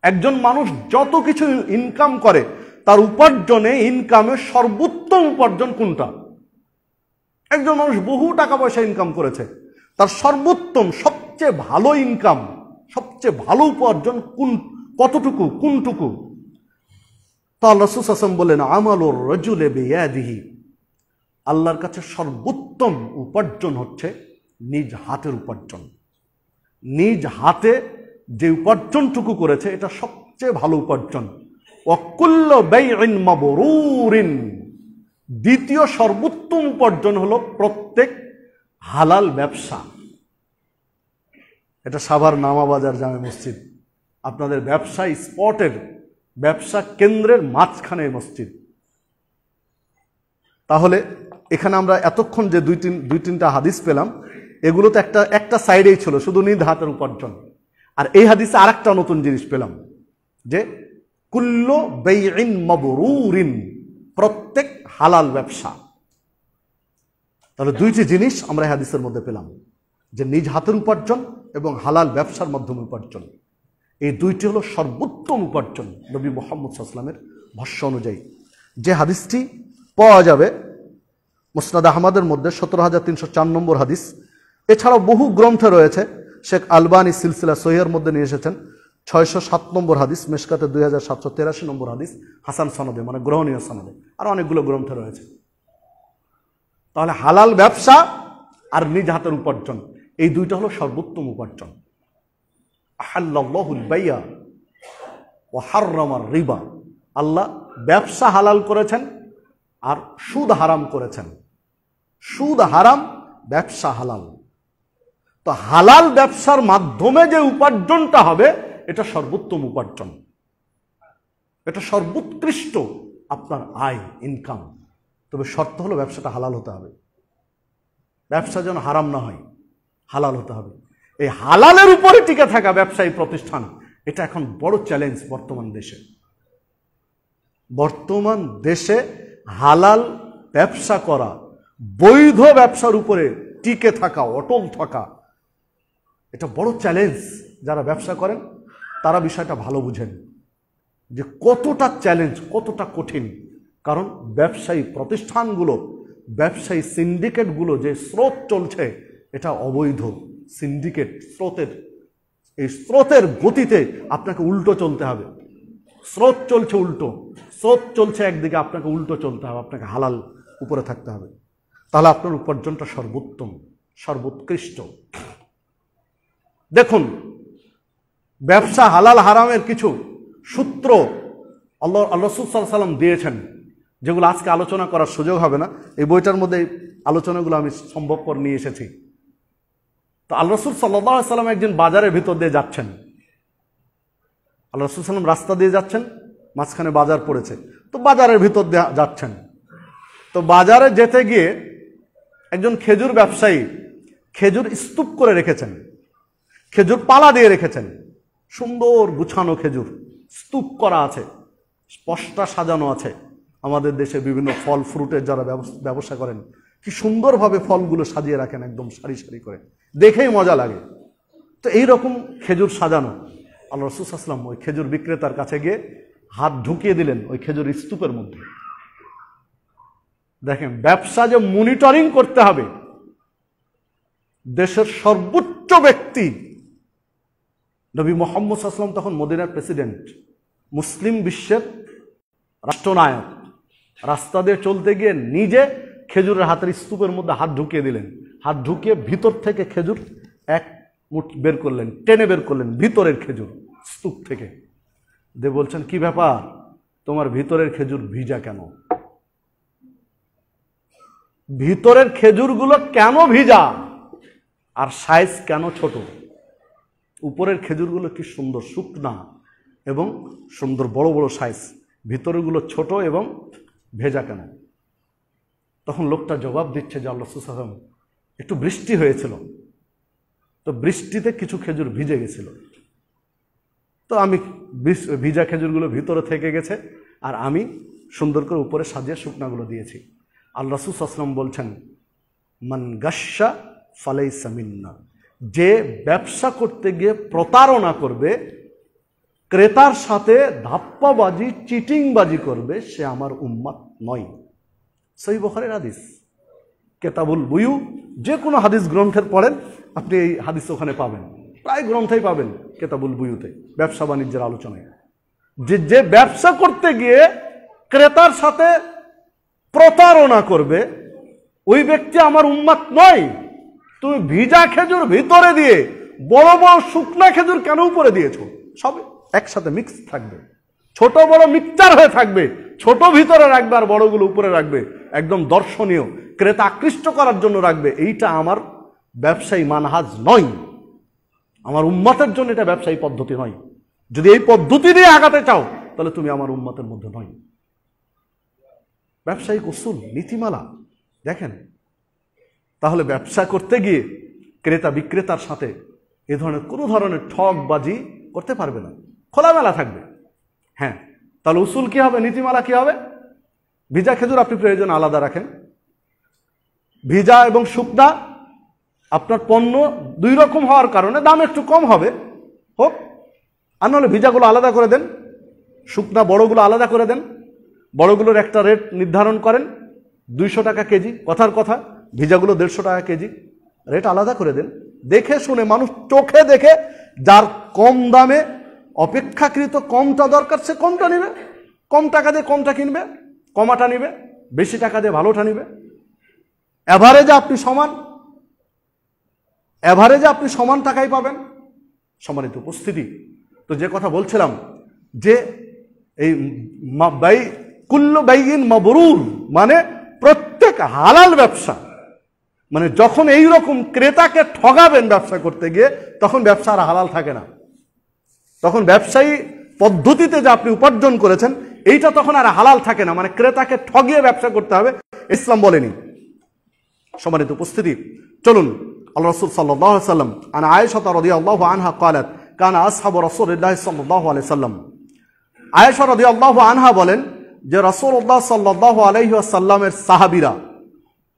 একজন মানুষ যত কিছু ইনকাম করে, তার উপার্জনে, ইনকামে সর্বোত্তম উপার্জন কোনটা? একজন মানুষ বহু টাকা পয়সা ইনকাম করেছে, তার সর্বোত্তম, সবচেয়ে ভালো ইনকাম, সবচেয়ে ভালো উপার্জন কতটুকু, কোনটুকু? তো আল্লাহ রাসূল সাল্লাল্লাহু আলাইহি ওয়াসাল্লাম বলেন, আমালুর রাজুলি বিয়াদিহি, আল্লাহর কাছে সর্বোত্তম উপার্জন হচ্ছে নিজ হাতের উপার্জন। নিজ হাতে যে উপার্জনটুকু করেছে, এটা সবচেয়ে ভালো উপার্জন। ওয়াকুল্লু বাইইন মাবরুরিন, দ্বিতীয় সর্বোত্তম উপার্জন হলো প্রত্যেক হালাল ব্যবসা। এটা সাভার নামাবাজার জামে মসজিদ, আপনাদের ব্যবসা স্পটের, ব্যবসা কেন্দ্রের মাঝখানে মসজিদ। তাহলে এখানে আমরা এতক্ষণ যে দুই তিনটা হাদিস পেলাম, এগুলো তো একটা সাইডেই ছিল, শুধু নিজ হাতের উপার্জন। আর এই হাদিসে আরেকটা নতুন জিনিস পেলাম, যে কুল্লু বাইইন মাবরুরিন, প্রত্যেক হালাল ব্যবসা। তাহলে দুইটি জিনিস আমরা এই হাদিসের মধ্যে পেলাম, যে নিজ হাতের উপার্জন এবং হালাল ব্যবসার মাধ্যমে উপার্জন। এই দুইটি হলো সর্বোত্তম উপার্জন নবী মুহাম্মদ সাল্লাল্লাহু আলাইহি ওয়াসাল্লামের ভাষ্য অনুযায়ী। যে হাদিসটি পাওয়া যাবে মুসনাদ আহমদের মধ্যে 17304 নম্বর হাদিস। এছাড়াও বহু গ্রন্থে রয়েছে, শেখ আলবানী সিলসিলা সহিহের মধ্যে নিয়ে এসেছেন 607 নম্বর হাদিস, মেশকাতে 2783 নম্বর হাদিস, হাসান সনদে, মানে গ্রহণীয় সনদে। আর অনেকগুলো গ্রন্থ রয়েছে। তাহলে হালাল ব্যবসা আর নিজ হাতের উপার্জন, এই দুইটা হলো সর্বোত্তম উপার্জন। আহাল্লাল্লাহুল বাইয়া ওয়া হাররামার রিবা, আল্লাহ ব্যবসা হালাল করেছেন আর সুদ হারাম করেছেন। সুদ হারাম, ব্যবসা হালাল। তো হালাল ব্যবসার মাধ্যমে যে উপার্জনটা হবে, এটা সর্বোত্তম উপার্জন, এটা সর্বোৎকৃষ্ট আপনার আয়, ইনকাম। তবে শর্ত হলো ব্যবসাটা হালাল হতে হবে, ব্যবসা যেন হারাম না হয়, হালাল হতে হবে। এই হালালের উপরে টিকে থাকা ব্যবসায়ী প্রতিষ্ঠান, এটা এখন বড় চ্যালেঞ্জ বর্তমান দেশে। বর্তমান দেশে হালাল ব্যবসা করা, বৈধ ব্যবসার উপরে টিকে থাকা, অটল থাকা, এটা বড় চ্যালেঞ্জ। যারা ব্যবসা করেন তারা বিষয়টা ভালো বুঝেন যে কতটা চ্যালেঞ্জ, কতটা কঠিন। কারণ ব্যবসায়ী প্রতিষ্ঠানগুলো, ব্যবসায়ী সিন্ডিকেটগুলো যে স্রোত চলছে, এটা অবৈধ সিন্ডিকেট স্রোতের। এই স্রোতের গতিতে আপনাকে উল্টো চলতে হবে। স্রোত চলছে উল্টো, স্রোত চলছে একদিকে, আপনাকে উল্টো চলতে হবে, আপনাকে হালাল উপরে থাকতে হবে। তাহলে আপনার উপার্জনটা সর্বোত্তম, সর্বোৎকৃষ্ট। দেখুন, ব্যবসা হালাল হারামের কিছু সূত্র আল্লাহ রাসূল সাল্লাল্লাহু আলাইহি ওয়াসাল্লাম দিয়েছেন, যেগুলো আজকে আলোচনা করার সুযোগ হবে না। এই বইটার মধ্যে আলোচনাগুলো আমি সম্ভবপর নিয়ে এসেছি। তো আল্লাহ রাসূল সাল্লাল্লাহু আলাইহি ওয়াসাল্লাম একদিন বাজারের ভিতর দিয়ে যাচ্ছেন। আল্লাহ রাসূল সাল্লাল্লাহু আলাইহি ওয়াসাল্লাম রাস্তা দিয়ে যাচ্ছেন, মাঝখানে বাজার পড়েছে, তো বাজারের ভিতর দিয়ে যাচ্ছেন। তো বাজারে যেতে গিয়ে একজন খেজুর ব্যবসায়ী খেজুর স্তূপ করে রেখেছেন, খেজুর পালা দিয়ে রেখেছেন, সুন্দর গুছানো খেজুর স্তূপ করা আছে, স্পষ্টা সাজানো আছে। আমাদের দেশে বিভিন্ন ফল ফ্রুটের যারা ব্যবসা করেন, কি সুন্দরভাবে ফলগুলো সাজিয়ে রাখেন, একদম সারি সারি করে, দেখেই মজা লাগে। তো এইরকম খেজুর সাজানো। আল্লাহ রাসূল সাল্লাল্লাহু আলাইহি ওয়াসাল্লাম ওই খেজুর বিক্রেতার কাছে গিয়ে হাত ঢুকিয়ে দিলেন ওই খেজুর স্তূপের মধ্যে। দেখেন, ব্যবসা যে মনিটরিং করতে হবে, দেশের সর্বোচ্চ ব্যক্তি নবী মুহাম্মদ সাল্লাল্লাহু আলাইহি ওয়াসাল্লাম তখন মদিনার প্রেসিডেন্ট, মুসলিম বিশ্বের রাষ্ট্রনায়ক, রাস্তা দিয়ে চলতে গিয়ে নিজে খেজুরের হাতের স্তূপের মধ্যে হাত ঢুকিয়ে দিলেন। হাত ঢুকিয়ে ভিতর থেকে খেজুর এক মুঠ বের করলেন, টেনে বের করলেন ভিতরের খেজুর স্তূপ থেকে। দিয়ে বলছেন, কি ব্যাপার, তোমার ভিতরের খেজুর ভিজা কেন? ভিতরের খেজুরগুলো কেন ভিজা আর সাইজ কেন ছোট? উপরের খেজুরগুলো কি সুন্দর শুকনা এবং সুন্দর বড় বড় সাইজ, ভিতরগুলো ছোট এবং ভেজা কেন? তখন লোকটা জবাব দিচ্ছে যে আল্লাহ রাসূল সাল্লাল্লাহু আলাইহি ওয়াসাল্লাম, একটু বৃষ্টি হয়েছিল, তো বৃষ্টিতে কিছু খেজুর ভিজে গেছিল, তো আমি ভিজা খেজুরগুলো ভিতরে থেকে গেছে আর আমি সুন্দর করে উপরে সাজিয়ে শুকনাগুলো দিয়েছি। আল্লাহ রাসূল সাল্লাল্লাহু আলাইহি ওয়াসাল্লাম বলছেন, মান গাশশা ফালাইসা মিন্না, যে ব্যবসা করতে গিয়ে প্রতারণা করবে, ক্রেতার সাথে ধাপ্পাবাজি চিটিংবাজি করবে, সে আমার উম্মত নয়। সহিহ বুখারীর হাদিস, কিতাবুল বুয়ু, যে কোনো হাদিস গ্রন্থের পড়েন আপনি এই হাদিস ওখানে পাবেন, প্রায় গ্রন্থেই পাবেন কিতাবুল বুয়ুতে, ব্যবসা বাণিজ্যের আলোচনায়। যে ব্যবসা করতে গিয়ে ক্রেতার সাথে প্রতারণা করবে, ওই ব্যক্তি আমার উম্মত নয়। তুমি ভিজা খেজুর ভিতরে দিয়ে বড় বড় শুকনা খেজুর কেন উপরে দিয়েছো? সব একসাথে মিক্স থাকবে, ছোট বড় মিক্সচার হয়ে থাকবে, ছোট ভিতরে রাখবে আর বড়গুলো উপরে রাখবে, একদম দর্শনীয়, ক্রেতা আকৃষ্ট করার জন্য রাখবে। এইটা আমার ব্যবসায়ী মানহাজ নয়, আমার উম্মতের জন্য এটা ব্যবসায়ী পদ্ধতি নয়। যদি এই পদ্ধতি দিয়ে আগাতে চাও তাহলে তুমি আমার উম্মতের মধ্যে নয়। ব্যবসায়িক উসুল, নীতিমালা দেখেন। তাহলে ব্যবসা করতে গিয়ে ক্রেতা বিক্রেতার সাথে এ ধরনের কোনো ধরনের ঠকবাজি করতে পারবে না, খোলামেলা থাকবে। হ্যাঁ, তাহলে উসুল কি হবে, নীতিমালা কি হবে? ভিজা খেজুর আপনি প্রয়োজন আলাদা রাখেন, ভিজা এবং শুকনা আপনার পণ্য দুই রকম হওয়ার কারণে দাম একটু কম হবে, হোক, আর নাহলে ভিজাগুলো আলাদা করে দেন, শুকনা বড়গুলো আলাদা করে দেন। বড়গুলোর একটা রেট নির্ধারণ করেন 200 টাকা কেজি, কথার কথা, ভিজাগুলো 150 টাকা কেজি, রেট আলাদা করে দেন। দেখে শুনে মানুষ চোখে দেখে, যার কম দামে অপেক্ষাকৃত কমটা দরকার সে কমটা নিবে, কম টাকা দিয়ে কমটা কিনবে, কমাটা নিবে, বেশি টাকা দিয়ে ভালোটা নিবে। এভারেজে আপনি সমান টাকাই পাবেন। সম্মানিত উপস্থিতি, তো যে কথা বলছিলাম যে এই কুল্লু বাইইন মাবরুর মানে প্রত্যেক হালাল ব্যবসা, মানে যখন এই রকম ক্রেতাকে ঠগাবেন ব্যবসা করতে গিয়ে, তখন ব্যবসা আর হালাল থাকে না। তখন ব্যবসায়ী পদ্ধতিতে যে আপনি উপার্জন করেছেন এইটা তখন আর হালাল থাকে না, মানে ক্রেতাকে ঠগিয়ে ব্যবসা করতে হবে, ইসলাম বলেনি। সম্মানিত উপস্থিতি, চলুন আল্লাহ রাসূল সাল্লাল্লাহু আলাইহি ওয়াসাল্লাম আন আয়েশা রাদিয়াল্লাহু আনহা قالت كان اصحاب رسول الله صلى الله عليه وسلم, আয়েশা রাদিয়াল্লাহু আনহা বলেন যে রাসূলুল্লাহ সাল্লাল্লাহু আলাইহি ওয়াসাল্লামের সাহাবীরা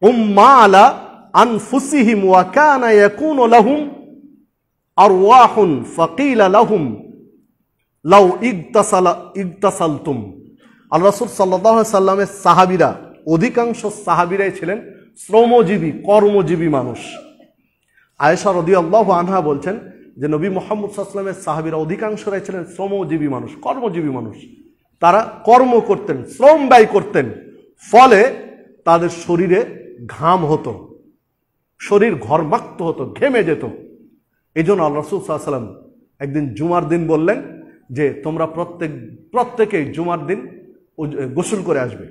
উম্মা আলা আনফুসিহিম ওয়া কানা ইয়াকুনু লাহুম আরওয়াহুন ফাকিলা লাহুম লাউ ইগতাসালতুম। আল্লাহ রাসূল সাল্লাল্লাহু আলাইহি ওয়াসাল্লামের সাহাবীরা, অধিকাংশ সাহাবীরাই ছিলেন শ্রমজীবী, কর্মজীবী মানুষ। আয়েশা রাদিয়াল্লাহু আনহা বলছেন যে নবী মুহাম্মদ সাল্লাল্লাহু আলাইহি ওয়াসাল্লামের সাহাবীরা অধিকাংশরাই ছিলেন শ্রমজীবী মানুষ, কর্মজীবী মানুষ। তারা কর্ম করতেন, শ্রম ব্যয় করতেন, ফলে তাদের শরীরে ঘাম হতো, শরীর ঘর্মাক্ত হতো, ঘেমে যেত। এই জন্য আল্লাহ রাসূল সাল্লাল্লাহু আলাইহি ওয়াসাল্লাম একদিন জুমার দিন বললেন যে তোমরা প্রত্যেকেই জুমার দিন গোসল করে আসবে।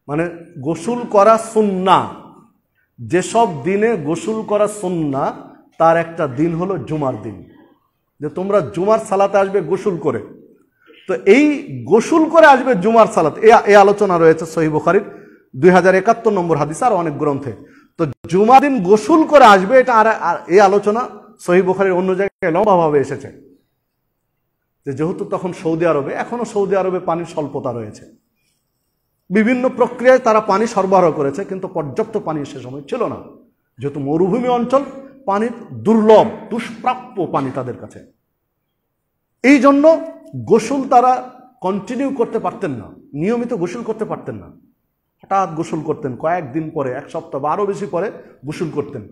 মানে গোসল করা সুন্নাহ, যেসব দিনে গোসল করা সুন্নাহ তার একটা দিন হলো জুমার দিন, যে তোমরা জুমার সালাতে আসবে গোসল করে। তো এই গোসল করে আসবে জুমার সালাত, এই আলোচনা রয়েছে সহিহ বুখারীর 2071 নম্বর হাদিস আর অনেক গ্রন্থে। তো জুমার দিন গোসল করে আসবে, এটা আর এই আলোচনা সহিহ বুখারীর অন্য জায়গায় লম্বাভাবে এসেছে। যেহেতু তখন সৌদি আরবে, এখনো সৌদি আরবে পানির স্বল্পতা রয়েছে, বিভিন্ন প্রক্রিয়ায় তারা পানি সরবরাহ করেছে, কিন্তু পর্যাপ্ত পানি সে সময় ছিল না। যেহেতু মরুভূমি অঞ্চল, পানির দুর্লভ, দুষ্প্রাপ্য পানি তাদের কাছে, এই জন্য গোসল তারা কন্টিনিউ করতে পারতেন না, নিয়মিত গোসল করতে পারতেন না। হঠাৎ গোসল করতেন, কয়েকদিন পরে, এক সপ্তাহ বা আরও বেশি পরে গোসল করতেন।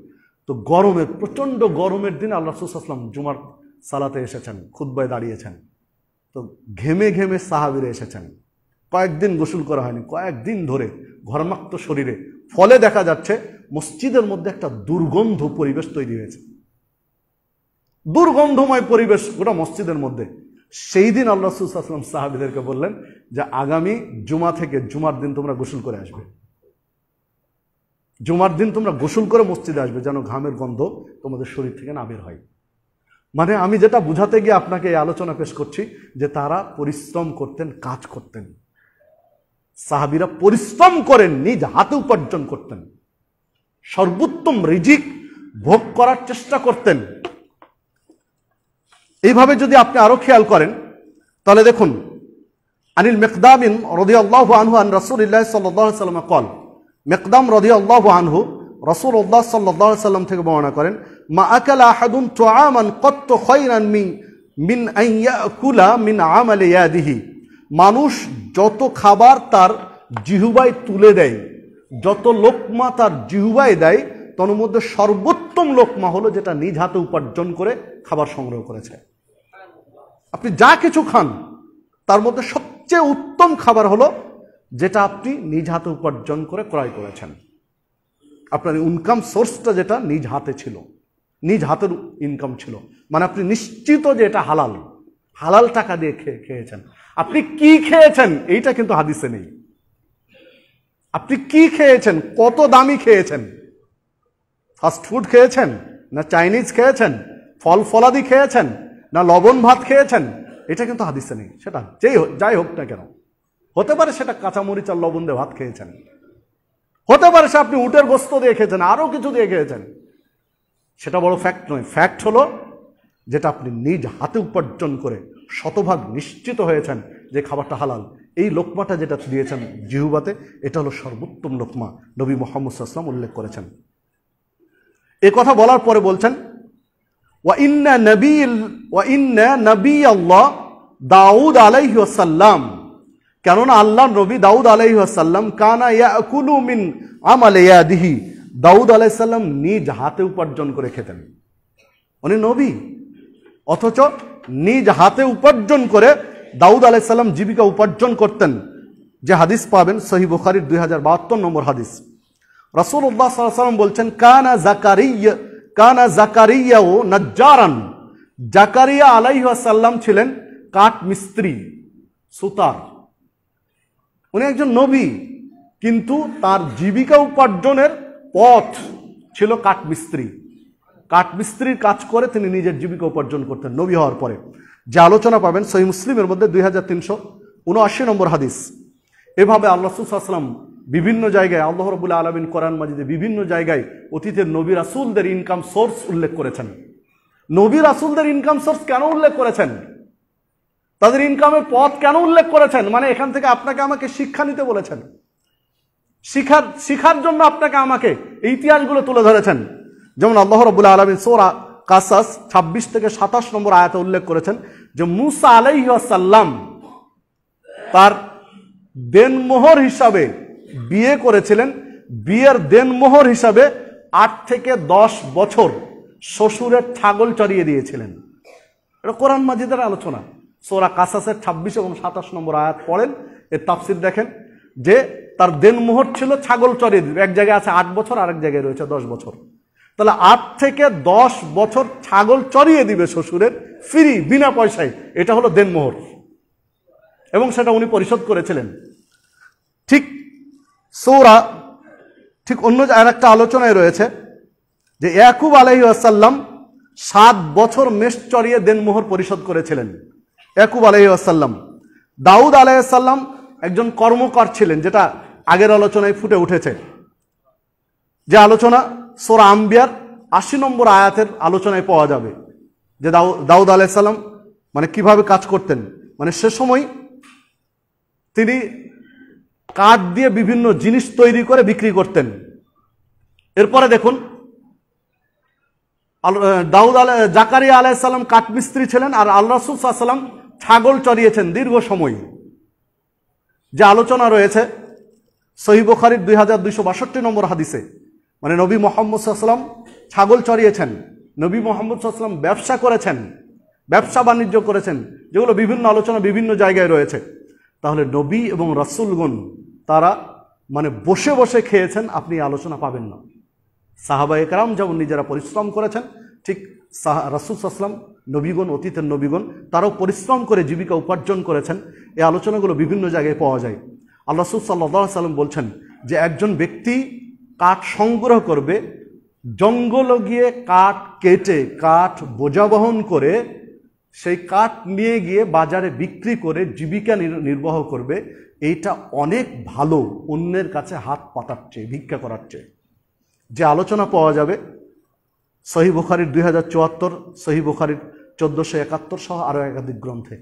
তো গরমের, প্রচণ্ড গরমের দিন আল্লাহ রাসূল সাল্লাল্লাহু আলাইহি ওয়াসাল্লাম জুমার সালাতে এসেছেন, খুতবায় দাঁড়িয়েছেন। তো ঘেমে ঘেমে সাহাবীরা এসেছেন, কয়েকদিন গোসল করা হয়নি, কয়েকদিন ধরে ঘর্মাক্ত শরীরে। ফলে দেখা যাচ্ছে মসজিদের মধ্যে একটা দুর্গন্ধ পরিবেশ তৈরি হয়েছে, দুর্গন্ধময় পরিবেশ গোটা মসজিদের মধ্যে। সেই দিন আল্লাহ রাসূল সাল্লাল্লাহু আলাইহি ওয়াসাল্লাম সাহাবীদেরকে বললেন যে আগামী জুমা থেকে জুমার দিন তোমরা গোসল করে আসবে, জুমার দিন তোমরা গোসল করে মসজিদে আসবে, যেন ঘামের গন্ধ তোমাদের শরীর থেকে না বের হয়। মানে আমি যেটা বুঝাতে গিয়ে আপনাকে এই আলোচনা পেশ করছি যে তারা পরিশ্রম করতেন, কাজ করতেন। সাহাবীরা পরিশ্রম করেন, নিজ হাতে উপার্জন করতেন, সর্বোত্তম রিজিক ভোগ করার চেষ্টা করতেন। এইভাবে যদি আপনি আরো খেয়াল করেন তাহলে দেখুন, আনিল মিকদামিন রাদিয়াল্লাহু আনহু আন রাসূলিল্লাহ সাল্লাল্লাহু আলাইহি ওয়াসাল্লাম قال, মিকদাম রাদিয়াল্লাহু আনহু রাসূলুল্লাহ সাল্লাল্লাহু আলাইহি ওয়াসাল্লাম থেকে বর্ণনা করেন, মা আকালা আহাদুন তুআমান কত্ত খায়রান মিন আন ইয়াকুলা মিন আমালি ইয়াদিহি। মানুষ যত খাবার তার জিহ্বায় তুলে দেয়, যত লোকমা তার জিহ্বায় দেয়, তার মধ্যে সর্বোত্তম লোকমা হলো যেটা নিজ হাতে উপার্জন করে খাবার সংগ্রহ করেছে। আপনি যা কিছু খান তার মধ্যে সবচেয়ে উত্তম খাবার হলো যেটা আপনি নিজ হাতে উপার্জন করে ক্রয় করেছেন। আপনার ইনকাম সোর্সটা যেটা নিজ হাতে ছিল, নিজ হাতের ইনকাম ছিল, মানে আপনি নিশ্চিত যে এটা হালাল, হালাল টাকা দিয়ে খেয়েছেন। আপনি কি খেয়েছেন এইটা কিন্তু হাদিসে নেই। আপনি কি খেয়েছেন, কত দামি খেয়েছেন, ফাস্ট ফুড খেয়েছেন না চাইনিজ খেয়েছেন, ফল ফলাদি খেয়েছেন না লবণ ভাত খেয়েছেন, এটা কিন্তু হাদিসে নেই। সেটা যাই হোক না কেন, হতে পারে সেটা কাঁচামরিচ আর লবণ দিয়ে ভাত খেয়েছেন, হতে পারে সে আপনি উটের গোস্ত দিয়ে খেয়েছেন, আরো কিছু দিয়ে খেয়েছেন, সেটা বড় ফ্যাক্ট নয়। ফ্যাক্ট হলো যেটা আপনি নিজ হাতে উপার্জন করে শতভাগ নিশ্চিত হয়েছেন যে খাবারটা হালাল, এই লোকমাটা যেটা দিয়েছেন জিহ্বাতে, এটা হলো সর্বোত্তম লোকমা। নবী মুহাম্মদ সাল্লাল্লাহু আলাইহি ওয়াসাল্লাম উল্লেখ করেছেন। এই কথা বলার পরে বলছেন, ওয়া ইন্না নবিয়াল্লাহ দাউদ আলাইহি ওয়াসাল্লাম, কেননা আল্লাহর নবী দাউদ আলাইহি ওয়াসাল্লাম কানা ইয়াকুলু মিন আমালি ইয়াদিহি, দাউদ আলাইহিস সালাম নিজ হাতে উপার্জন করে খেতেন। উনি নবী, অথচ নিজ হাতে উপার্জন করে দাউদ আলাইহিস সালাম জীবিকা উপার্জন করতেন। যে হাদিস পাবেন সহিহ বুখারীর 2072 নম্বর হাদিস। রাসূলুল্লাহ সাল্লাল্লাহু আলাইহি ওয়াসাল্লাম বলছেন, কানা জাকারিয়া ও নাজ্জারান, জাকারিয়া আলাইহিস সালাম ছিলেন কাঠ মিস্ত্রি, সুতার। উনি একজন নবী, কিন্তু তার জীবিকা উপার্জনের পথ ছিল কাঠমিস্ত্রি। কাঠমিস্ত্রির কাজ করে তিনি নিজের জীবিকা উপার্জন করতেন নবী হওয়ার পরে। যে আলোচনা পাবেন সহিহ মুসলিমের মধ্যে 2379 নম্বর হাদিস। এভাবে আল্লাহ রাসূল সাল্লাল্লাহু আলাইহি ওয়াসাল্লাম বিভিন্ন জায়গায়, আল্লাহ রাব্বুল আলামিন কোরআন মাজিদে বিভিন্ন জায়গায় অতীতের নবী রাসূলদের ইনকাম সোর্স উল্লেখ করেছেন। নবী রাসূলদের ইনকাম সোর্স কেন উল্লেখ করেছেন, তাদের ইনকামের পথ কেন উল্লেখ করেছেন, মানে এখান থেকে আপনাকে আমাকে শিক্ষা নিতে বলেছেন, শিখার জন্য আপনাকে আমাকে এই ইতিহাসগুলো তুলে ধরেছেন। যেমন আল্লাহ রাব্বুল আলামিন সূরা কাসাস 26 থেকে 27 নম্বর আয়াতে উল্লেখ করেছেন যে মুসা আলাইহিস সালাম তার দেনমোহর হিসাবে বিয়ে করেছিলেন, বিয়ের দেনমোহর হিসাবে 8 থেকে 10 বছর শ্বশুরের ছাগল চড়িয়ে দিয়েছিলেন। এটা কোরআন মাজিদের আলোচনা। সূরা কাসাসের 26 এবং 27 নম্বর আয়াত পড়েন, এর তাফসীর দেখেন যে তার দেনমোহর ছিল ছাগল চড়িয়ে দিবে। এক জায়গায় আছে 8 বছর, আরেক জায়গায় রয়েছে 10 বছর। তাহলে 8 থেকে 10 বছর ছাগল চড়িয়ে দিবে শ্বশুরের, ফ্রি, বিনা পয়সায়। এটা হলো দেনমোহর, এবং সেটা উনি পরিশোধ করেছিলেন। ঠিক অন্য আরেকটা আলোচনায় রয়েছে যে ইয়াকুব আলাইহিস সালাম 7 বছর মেষ চড়িয়ে দেনমোহর পরিশোধ করেছিলেন। ইয়াকুব আলাইহিস সালাম। দাউদ আলাইহিস সালাম একজন কর্মকার ছিলেন, যেটা আগের আলোচনায় ফুটে উঠেছে। যে আলোচনা সূরা আম্বিয়ার 80 নম্বর আয়াতের আলোচনায় পাওয়া যাবে যে দাউদ আলাইহিস সালাম মানে কিভাবে কাজ করতেন। মানে সে সময় তিনি কাঠ দিয়ে বিভিন্ন জিনিস তৈরি করে বিক্রি করতেন। এরপরে দেখুন জাকারিয়া আলাইহিস সালাম কাঠমিস্ত্রি ছিলেন, আর আল্লাহ রাসূল সাল্লাল্লাহু আলাইহি ওয়াসাল্লাম ছাগল চড়িয়েছেন দীর্ঘ সময়। যে আলোচনা রয়েছে সহিহ বুখারীর 2262 নম্বর হাদিসে, মানে নবী মুহাম্মদ সাল্লাল্লাহু আলাইহি ওয়াসাল্লাম ছাগল চড়িয়েছেন, নবী মুহাম্মদ সাল্লাল্লাহু আলাইহি ওয়াসাল্লাম ব্যবসা করেছেন, ব্যবসা বাণিজ্য করেছেন, যেগুলো বিভিন্ন আলোচনা বিভিন্ন জায়গায় রয়েছে। তাহলে নবী এবং রাসূলগণ তারা মানে বসে বসে খেয়েছেন, আপনি আলোচনা পাবেন না। সাহাবায়ে কেরাম যেমন নিজেরা পরিশ্রম করেছেন, ঠিক রাসূল সাল্লাল্লাহু আলাইহি ওয়াসাল্লাম, নবীগণ, অতীতের নবীগণ তারাও পরিশ্রম করে জীবিকা উপার্জন করেছেন। এই আলোচনাগুলো বিভিন্ন জায়গায় পাওয়া যায়। আল্লাহ রাসূল সাল্লাল্লাহু আলাইহি ওয়াসাল্লাম বলছেন যে একজন ব্যক্তি কাঠ সংগ্রহ করবে, জঙ্গলে গিয়ে কাঠ কেটে, কাঠ বোঝা বহন করে, সেই কাঠ নিয়ে গিয়ে বাজারে বিক্রি করে জীবিকা নির্বাহ করবে, এইটা অনেক ভালো অন্যের কাছে হাত পাতার চেয়ে, ভিক্ষা করার চেয়ে। যে আলোচনা পাওয়া যাবে সহিহ বুখারীর 2074, সহিহ বুখারীর 1471 সহ আরও একাধিক গ্রন্থে,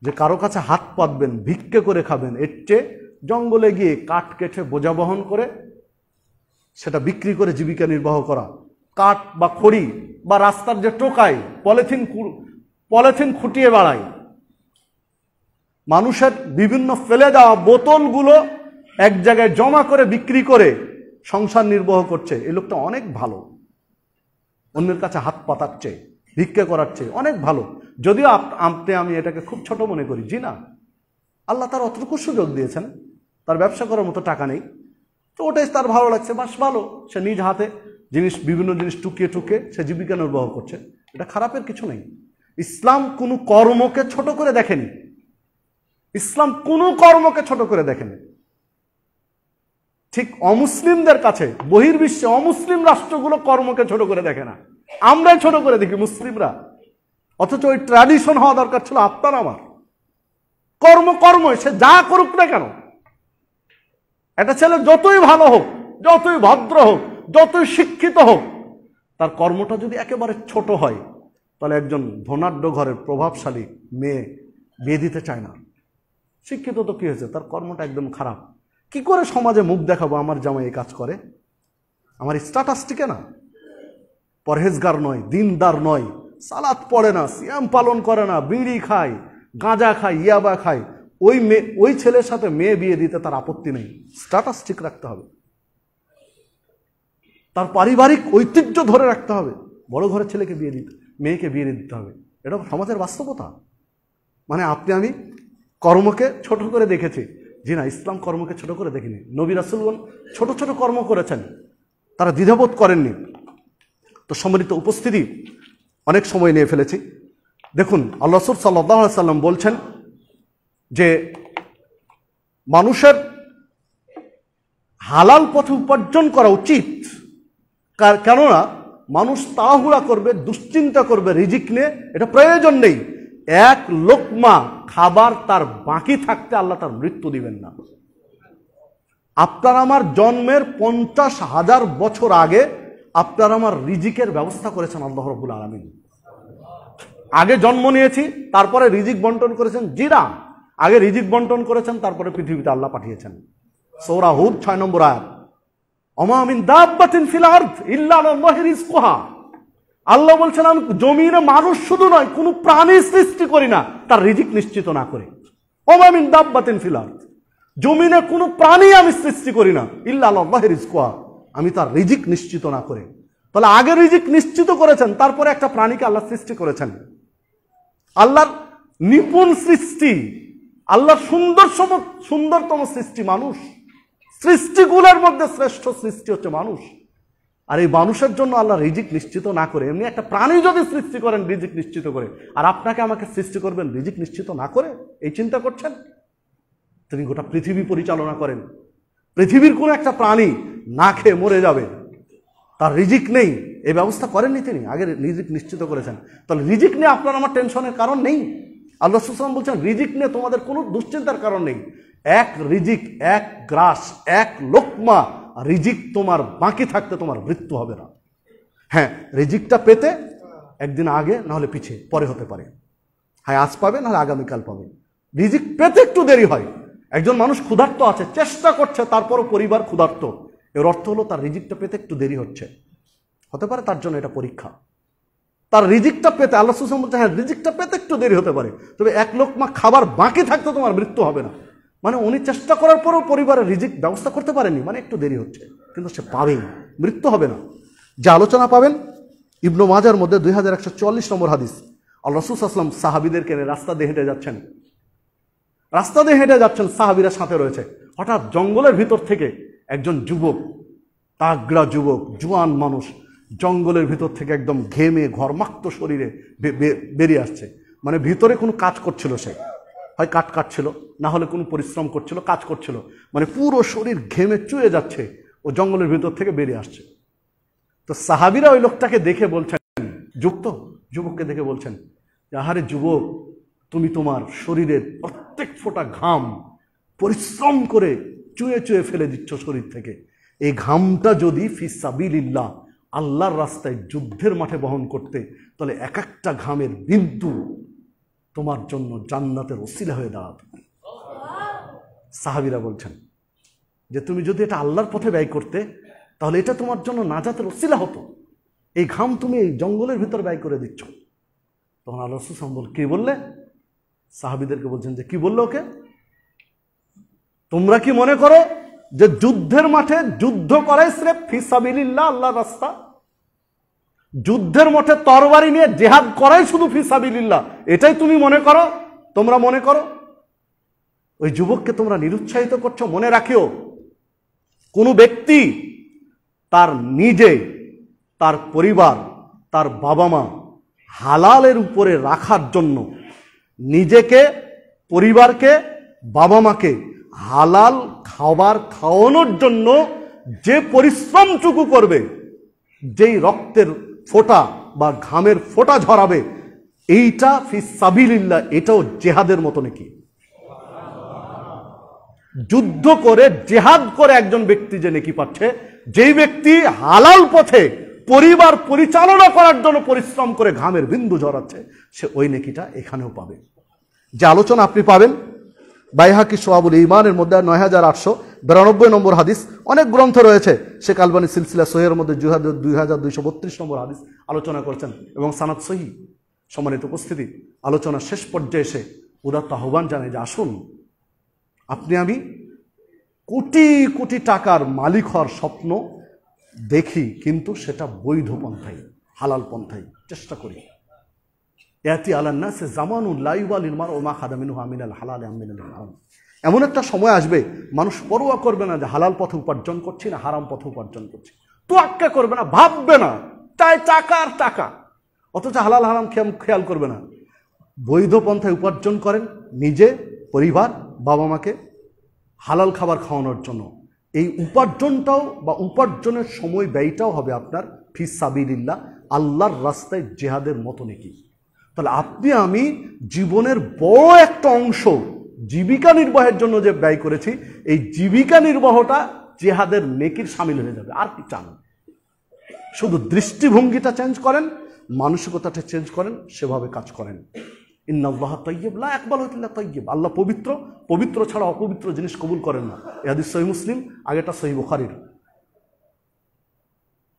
যে কারো কাছে হাত পাতবেন, ভিক্ষা করে খাবেন, এর চেয়ে জঙ্গলে গিয়ে কাঠ কেটে বোঝা বহন করে সেটা বিক্রি করে জীবিকা নির্বাহ করা, কাঠ বা খড়ি বা রাস্তার যে টোকায় পলিথিন খুঁটিয়ে বেড়ায়, মানুষের বিভিন্ন ফেলে দেওয়া বোতলগুলো এক জায়গায় জমা করে বিক্রি করে সংসার নির্বাহ করছে, এই লোকটা অনেক ভালো অন্যের কাছে হাত পাতার চেয়ে, ভিক্ষা করার চেয়ে অনেক ভালো। যদিও আমি এটাকে খুব ছোট মনে করি, জি না, আল্লাহ তার অতটুকু সুযোগ দিয়েছেন, তার ব্যবসা করার মতো টাকা নেই, তো ওটাই তার ভালো লাগছে, বাস ভালো, সে নিজ হাতে বিভিন্ন জিনিস টুকিয়ে টুকিয়ে সে জীবিকা নির্বাহ করছে, এটা খারাপের কিছু নেই। ইসলাম কোনো কর্মকে ছোট করে দেখেনি, ইসলাম কোনো কর্মকে ছোট করে দেখেনি। ঠিক অমুসলিমদের কাছে, বহির্বিশ্বে অমুসলিম রাষ্ট্রগুলো কর্মকে ছোট করে দেখে না, আমরাই ছোট করে দেখি মুসলিমরা। অথচ ওই ট্র্যাডিশন হওয়া দরকার ছিল আপনার আমার। কর্ম সে যা করুক না কেন, একটা ছেলে যতই ভালো হোক, যতই ভদ্র হোক, যতই শিক্ষিত হোক, তার কর্মটা যদি একেবারে ছোট হয়, তাহলে একজন ধনাঢ্য ঘরের প্রভাবশালী মেয়ে বিয়ে দিতে চায় না। শিক্ষিত তো কি হয়েছে, তার কর্মটা একদম খারাপ, কি করে সমাজে মুখ দেখাবো আমার জামাই এই কাজ করে, আমার স্ট্যাটাস টিকে না, পরহেজগার নয়, দিনদার নয়, সালাত পড়ে না, সিয়াম পালন করে না, বিড়ি খায়, গাঁজা খায়, ইয়াবা খায়, ওই ছেলের সাথে মেয়ে বিয়ে দিতে তার আপত্তি নেই, স্ট্যাটাস ঠিক রাখতে হবে, তার পারিবারিক ঐতিহ্য ধরে রাখতে হবে, বড় ঘরের ছেলেকে মেয়েকে বিয়ে দিতে হবে। এটা সমাজের বাস্তবতা। মানে আমি কর্মকে ছোট করে দেখেছি, জি না, ইসলাম কর্মকে ছোট করে দেখেনি। নবী রাসূলগণ ছোট ছোট কর্ম করেছেন, তারা দ্বিধাবোধ করেননি। তো সম্মানিত উপস্থিতি, অনেক সময় নিয়ে ফেলেছি। দেখুন, আল্লাহ রাসূল সাল্লাল্লাহু আলাইহি ওয়াসাল্লাম বলছেন যে মানুষের হালাল পথে উপার্জন করা উচিত, কেননা মানুষ তাড়াহুড়া করবে, দুশ্চিন্তা করবে রিজিক নিয়ে, এটা প্রয়োজন নেই। এক লোকমা খাবার তার বাকি থাকতে আল্লাহ তার মৃত্যু দিবেন না। আপনার আমার জন্মের 50,000 বছর আগে আপনার আমার রিজিকের ব্যবস্থা করেছেন আল্লাহ রাব্বুল আলামিন। আগে জন্ম নিয়েছি, তারপরে রিজিক বন্টন করেছেন, জিরা আগে রিজিক বন্টন করেছেন, তারপরে পৃথিবীতে আল্লাহ পাঠিয়েছেন। সূরা হুদ 6 নম্বর আয়াত, ওমা মিন দাব্বাতিন ফিল আরদ ইল্লা আলাল্লাহি রিজকুহা। আল্লাহ বলছেন, আমি জমিনে মানুষ শুধু নয়, কোনো প্রাণী সৃষ্টি করি না তার রিজিক নিশ্চিত না করে। ওমা মিন দাব্বাতিন ফিল আরদ, জমিনে কোনো প্রাণী আমি সৃষ্টি করি না ইল্লা আলাল্লাহি রিজকুহা, আমি তার রিজিক নিশ্চিত না করে। তাহলে আগে রিজিক নিশ্চিত করেছেন, তারপরে একটা প্রাণীকে আল্লাহ সৃষ্টি করেছেন। আল্লাহর নিপুণ সৃষ্টি, আল্লাহর সুন্দরতম সৃষ্টি মানুষ, সৃষ্টিগুলোর মধ্যে শ্রেষ্ঠ সৃষ্টি হচ্ছে মানুষ। আর এই মানুষের জন্য আল্লাহ রিজিক নিশ্চিত না করে, এমনি একটা প্রাণী যদি সৃষ্টি করেন রিজিক নিশ্চিত করে, আর আপনাকে আমাকে সৃষ্টি করবেন রিজিক নিশ্চিত না করে, এই চিন্তা করছেন? তিনি গোটা পৃথিবী পরিচালনা করেন, পৃথিবীর কোনো একটা প্রাণী না খেয়ে মরে যাবে, তার রিজিক নেই, এই ব্যবস্থা করেননি তিনি, আগে রিজিক নিশ্চিত করেছেন। তাহলে রিজিক নিয়ে আপনার আমার টেনশনের কারণ নেই। আল্লাহ রাসূল সাল্লাল্লাহু আলাইহি ওয়াসাল্লাম বলছেন, রিজিক নিয়ে তোমাদের কোনো দুশ্চিন্তার কারণ নেই। এক রিজিক, এক গ্রাস, এক লোকমা রিজিক তোমার বাকি থাকতে তোমার মৃত্যু হবে না। হ্যাঁ, রিজিকটা পেতে একদিন আগে না হলে পিছিয়ে পরে হতে পারে, হ্যাঁ আজ পাবে নাহলে আগামীকাল পাবে, রিজিক পেতে একটু দেরি হয়। একজন মানুষ ক্ষুধার্ত আছে, চেষ্টা করছে, তারপরও পরিবার ক্ষুধার্ত, এর অর্থ হলো তার রিজিকটা পেতে একটু দেরি হতে পারে তার জন্য এটা পরীক্ষা। তার রিজিকটা পেতে আল্লাহ রাসূল সাল্লাল্লাহু আলাইহি ওয়াসাল্লাম বলছেন, হ্যাঁ রিজিকটা পেতে একটু দেরি হতে পারে, তবে এক লোকমা খাবার বাকি থাকতে তোমার মৃত্যু হবে না। মানে উনি চেষ্টা করার পরেও পরিবারের রিজিক ব্যবস্থা করতে পারেনি, মানে একটু দেরি হচ্ছে, কিন্তু সে পাবেই, মৃত্যু হবে না। যে আলোচনা পাবেন ইবনু মাজার মধ্যে 2144 নম্বর হাদিস। আল্লাহ রাসূল সাল্লাল্লাহু আলাইহি ওয়াসাল্লাম সাহাবীদেরকে নিয়ে রাস্তা দিয়ে হেঁটে যাচ্ছেন, সাহাবীরা সাথে রয়েছে। হঠাৎ জঙ্গলের ভিতর থেকে একজন যুবক, তাগড়া যুবক, জোয়ান মানুষ, জঙ্গলের ভিতর থেকে একদম ঘেমে ঘর্মাক্ত শরীরে বেরিয়ে আসছে। মানে ভিতরে কোনো কাজ করছিল, সে হয় কাঠ কাটছিল, না হলে কোনো পরিশ্রম করছিল, কাজ করছিল, মানে পুরো শরীর ঘেমে চুয়ে যাচ্ছে, ও জঙ্গলের ভিতর থেকে বেরিয়ে আসছে। তো সাহাবীরা ওই লোকটাকে দেখে বলছেন, যুবককে দেখে বলছেন, আহারে যুবক, তুমি তোমার শরীরের প্রত্যেক ফোঁটা ঘাম পরিশ্রম করে চুয়ে চুয়ে ফেলে দিচ্ছ শরীর থেকে। এই ঘামটা যদি ফি সাবিলিল্লাহ, আল্লাহর রাস্তায় যুদ্ধের মাঠে বহন করতে, তাহলে এক একটা ঘামের বিন্দু তোমার জন্য জান্নাতের ওসিলা হয়ে দাঁড়াতো। সাহাবীরা বলছেন যে তুমি যদি এটা আল্লাহর পথে ব্যয় করতে, তাহলে এটা তোমার জন্য নাজাতের ওসিলা হতো। এই ঘাম তুমি এই জঙ্গলের ভিতর ব্যয় করে দিচ্ছ। তখন আল্লাহ রাসূল সাল্লাল্লাহু আলাইহি ওয়াসাল্লাম কি বললে? সাহাবীদেরকে বলছেন যে কি বললো ওকে? তোমরা কি মনে করো যে যুদ্ধের মাঠে যুদ্ধ করাই সির্ফ ফি সাবিলিল্লাহ, আল্লাহর রাস্তা? যুদ্ধের মাঠে তরবারি নিয়ে জিহাদ করাই শুধু ফি সাবিলিল্লাহ, এটাই তুমি মনে করো? তোমরা মনে করো? ওই যুবককে তোমরা নিরুৎসাহিত করছো। মনে রাখিও, কোনো ব্যক্তি তার নিজে, তার পরিবার, তার বাবা মা হালালের উপরে রাখার জন্য, নিজেকে, পরিবারকে, বাবা মাকে হালাল খাবার খাওয়ানোর জন্য যে পরিশ্রমটুকু করবে, যেই রক্তের ফোঁটা বা ঘামের ফোঁটা ঝরাবে, এইটা ফি সাবিলিল্লাহ, এটাও জেহাদের মতো নাকি? যুদ্ধ করে জেহাদ করে একজন ব্যক্তি যে নেকি পাচ্ছে, যেই ব্যক্তি হালাল পথে পরিবার পরিচালনা করার জন্য পরিশ্রম করে ঘামের বিন্দু ঝরাচ্ছে, সে ওই নেকিটা এখানেও পাবে। যে আলোচনা আপনি পাবেন বাইহাকি সোয়াবুল ঈমানের মধ্যে 9892 নম্বর হাদিস। অনেক গ্রন্থ রয়েছে, শেখ আলবানী সিলসিলা সহিহের মধ্যে 2232 নম্বর হাদিস আলোচনা করেছেন এবং সানাদ সহিহ। সম্মানিত উপস্থিতি, আলোচনা শেষ পর্যায়ে এসে উদাত্ত আহ্বান জানাই যে আসুন, আপনি আমি কোটি কোটি টাকার মালিক হওয়ার স্বপ্ন দেখি, কিন্তু সেটা বৈধ পন্থায়, হালাল পন্থায় চেষ্টা করি। ইয়াতি আলান নাস জামানুন লা ইউবালিল মারউ মা খাদা মিনহু মিনাল হালাল আম মিনাল হারাম। এমন একটা সময় আসবে, মানুষ পরোয়া করবে না যে হালাল পথে উপার্জন করছি না হারাম পথে উপার্জন করছি, তোয়াক্কা করবে না, ভাববে না, চাই টাকা আর টাকা, অথচ হালাল হারাম খেয়াল করবে না। বৈধ পন্থায় উপার্জন করেন, নিজে, পরিবার, বাবা মাকে হালাল খাবার খাওয়ানোর জন্য। এই উপার্জনটাও বা উপার্জনের সময় ব্যয়টাও হবে আপনার ফি সাবিলিল্লাহ, আল্লাহর রাস্তায় জিহাদের মতো নাকি। তাহলে আপনি আমি জীবনের বড় একটা অংশ জীবিকা নির্বাহের জন্য যে ব্যয় করেছি, এই জীবিকা নির্বাহটা জিহাদের নেকির শামিল হয়ে যাবে। আর কি চান? শুধু দৃষ্টিভঙ্গিটা চেঞ্জ করেন, মানসিকতাটা চেঞ্জ করেন, সেভাবে কাজ করেন। ইন্নাল্লাহ তাইয়্যিব লা ইয়াকবালু ইল্লা তাইয়্যিব। আল্লাহ পবিত্র, পবিত্র ছাড়া অপবিত্র জিনিস কবুল করেন না। এই হাদিস সহিহ মুসলিম, আগেটা সহিহ বুখারীর।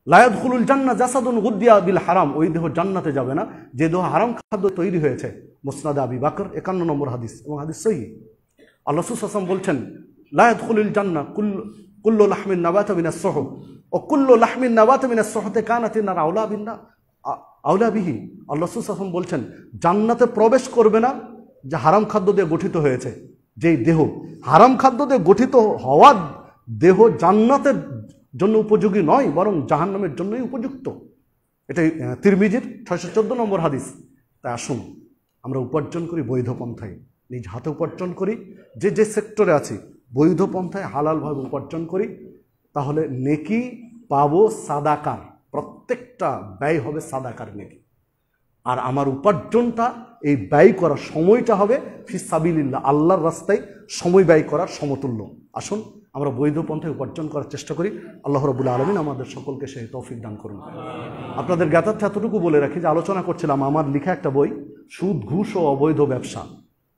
লা ইয়াদখুলুল জান্নাহ জাসাদুন গুদ্দিয়া বিল হারাম। ওই দেহ জান্নাতে যাবে না যে দেহ হারাম খাদ্য তৈরি হয়েছে। মুসনাদ আবি বকর 51 নম্বর হাদিস এবং হাদিস সহিহ। আল্লাহ রাসূল সাল্লাল্লাহু আলাইহি ওয়াসাল্লাম বলছেন, লা ইয়াদখুলুল জান্নাহ কুল্লু লাহমিন নাবাতা মিনাস সুহুম ও কুল্লু লাহমিন নাবাতা মিনাস সুহুতে কানাতিন নার আউলা বিহি। আল্লাহ রাসূল সাল্লাল্লাহু আলাইহি ওয়াসাল্লাম বলছেন, জান্নাতে প্রবেশ করবে না যে হারাম খাদ্য দিয়ে গঠিত হয়েছে। যেই দেহ হারাম খাদ্য দিয়ে গঠিত হওয়া দেহ জান্নাতের জন্য উপযোগী নয়, বরং জাহান্নামের জন্যই উপযুক্ত। এটাই তিরমিজির 614 নম্বর হাদিস। তাই আসুন আমরা উপার্জন করি বৈধ পন্থায়, নিজ হাতে উপার্জন করি, যে যে সেক্টরে আছি বৈধ পন্থায় হালালভাবে উপার্জন করি, তাহলে নেকি পাবো সাদাকার। প্রত্যেকটা ব্যয় হবে সাদাকার নেকি। আর আমার উপার্জনটা, এই ব্যয় করার সময়টা হবে ফি সাবিলিল্লাহ, আল্লাহর রাস্তায় সময় ব্যয় করার সমতুল্য। আসুন আমরা বৈধ পন্থায় উপার্জন করার চেষ্টা করি। আল্লাহ রাব্বুল আলামিন আমাদের সকলকে সেই তৌফিক দান করুন। আপনাদের জ্ঞাতার্থে এতটুকু বলে রাখি যে আলোচনা করছিলাম আমার লেখা একটা বই, সুদ, ঘুষ ও অবৈধ ব্যবসা,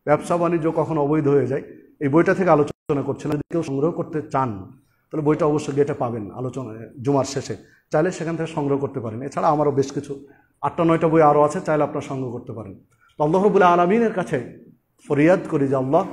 ব্যবসা বাণিজ্য কখন অবৈধ হয়ে যায়, এই বইটা থেকে আলোচনা করছিলাম। যদি কেউ সংগ্রহ করতে চান তাহলে বইটা অবশ্যই গেটে পাবেন আলোচনা জুমার শেষে, চাইলে সেখান থেকে সংগ্রহ করতে পারেন। এছাড়া আমারও বেশ কিছু 8-9টা বই আরও আছে, চাইলে আপনারা সংগ্রহ করতে পারেন। তো আল্লাহ রাব্বুল আলামিনের কাছে ফরিয়াদ করি যে আল্লাহ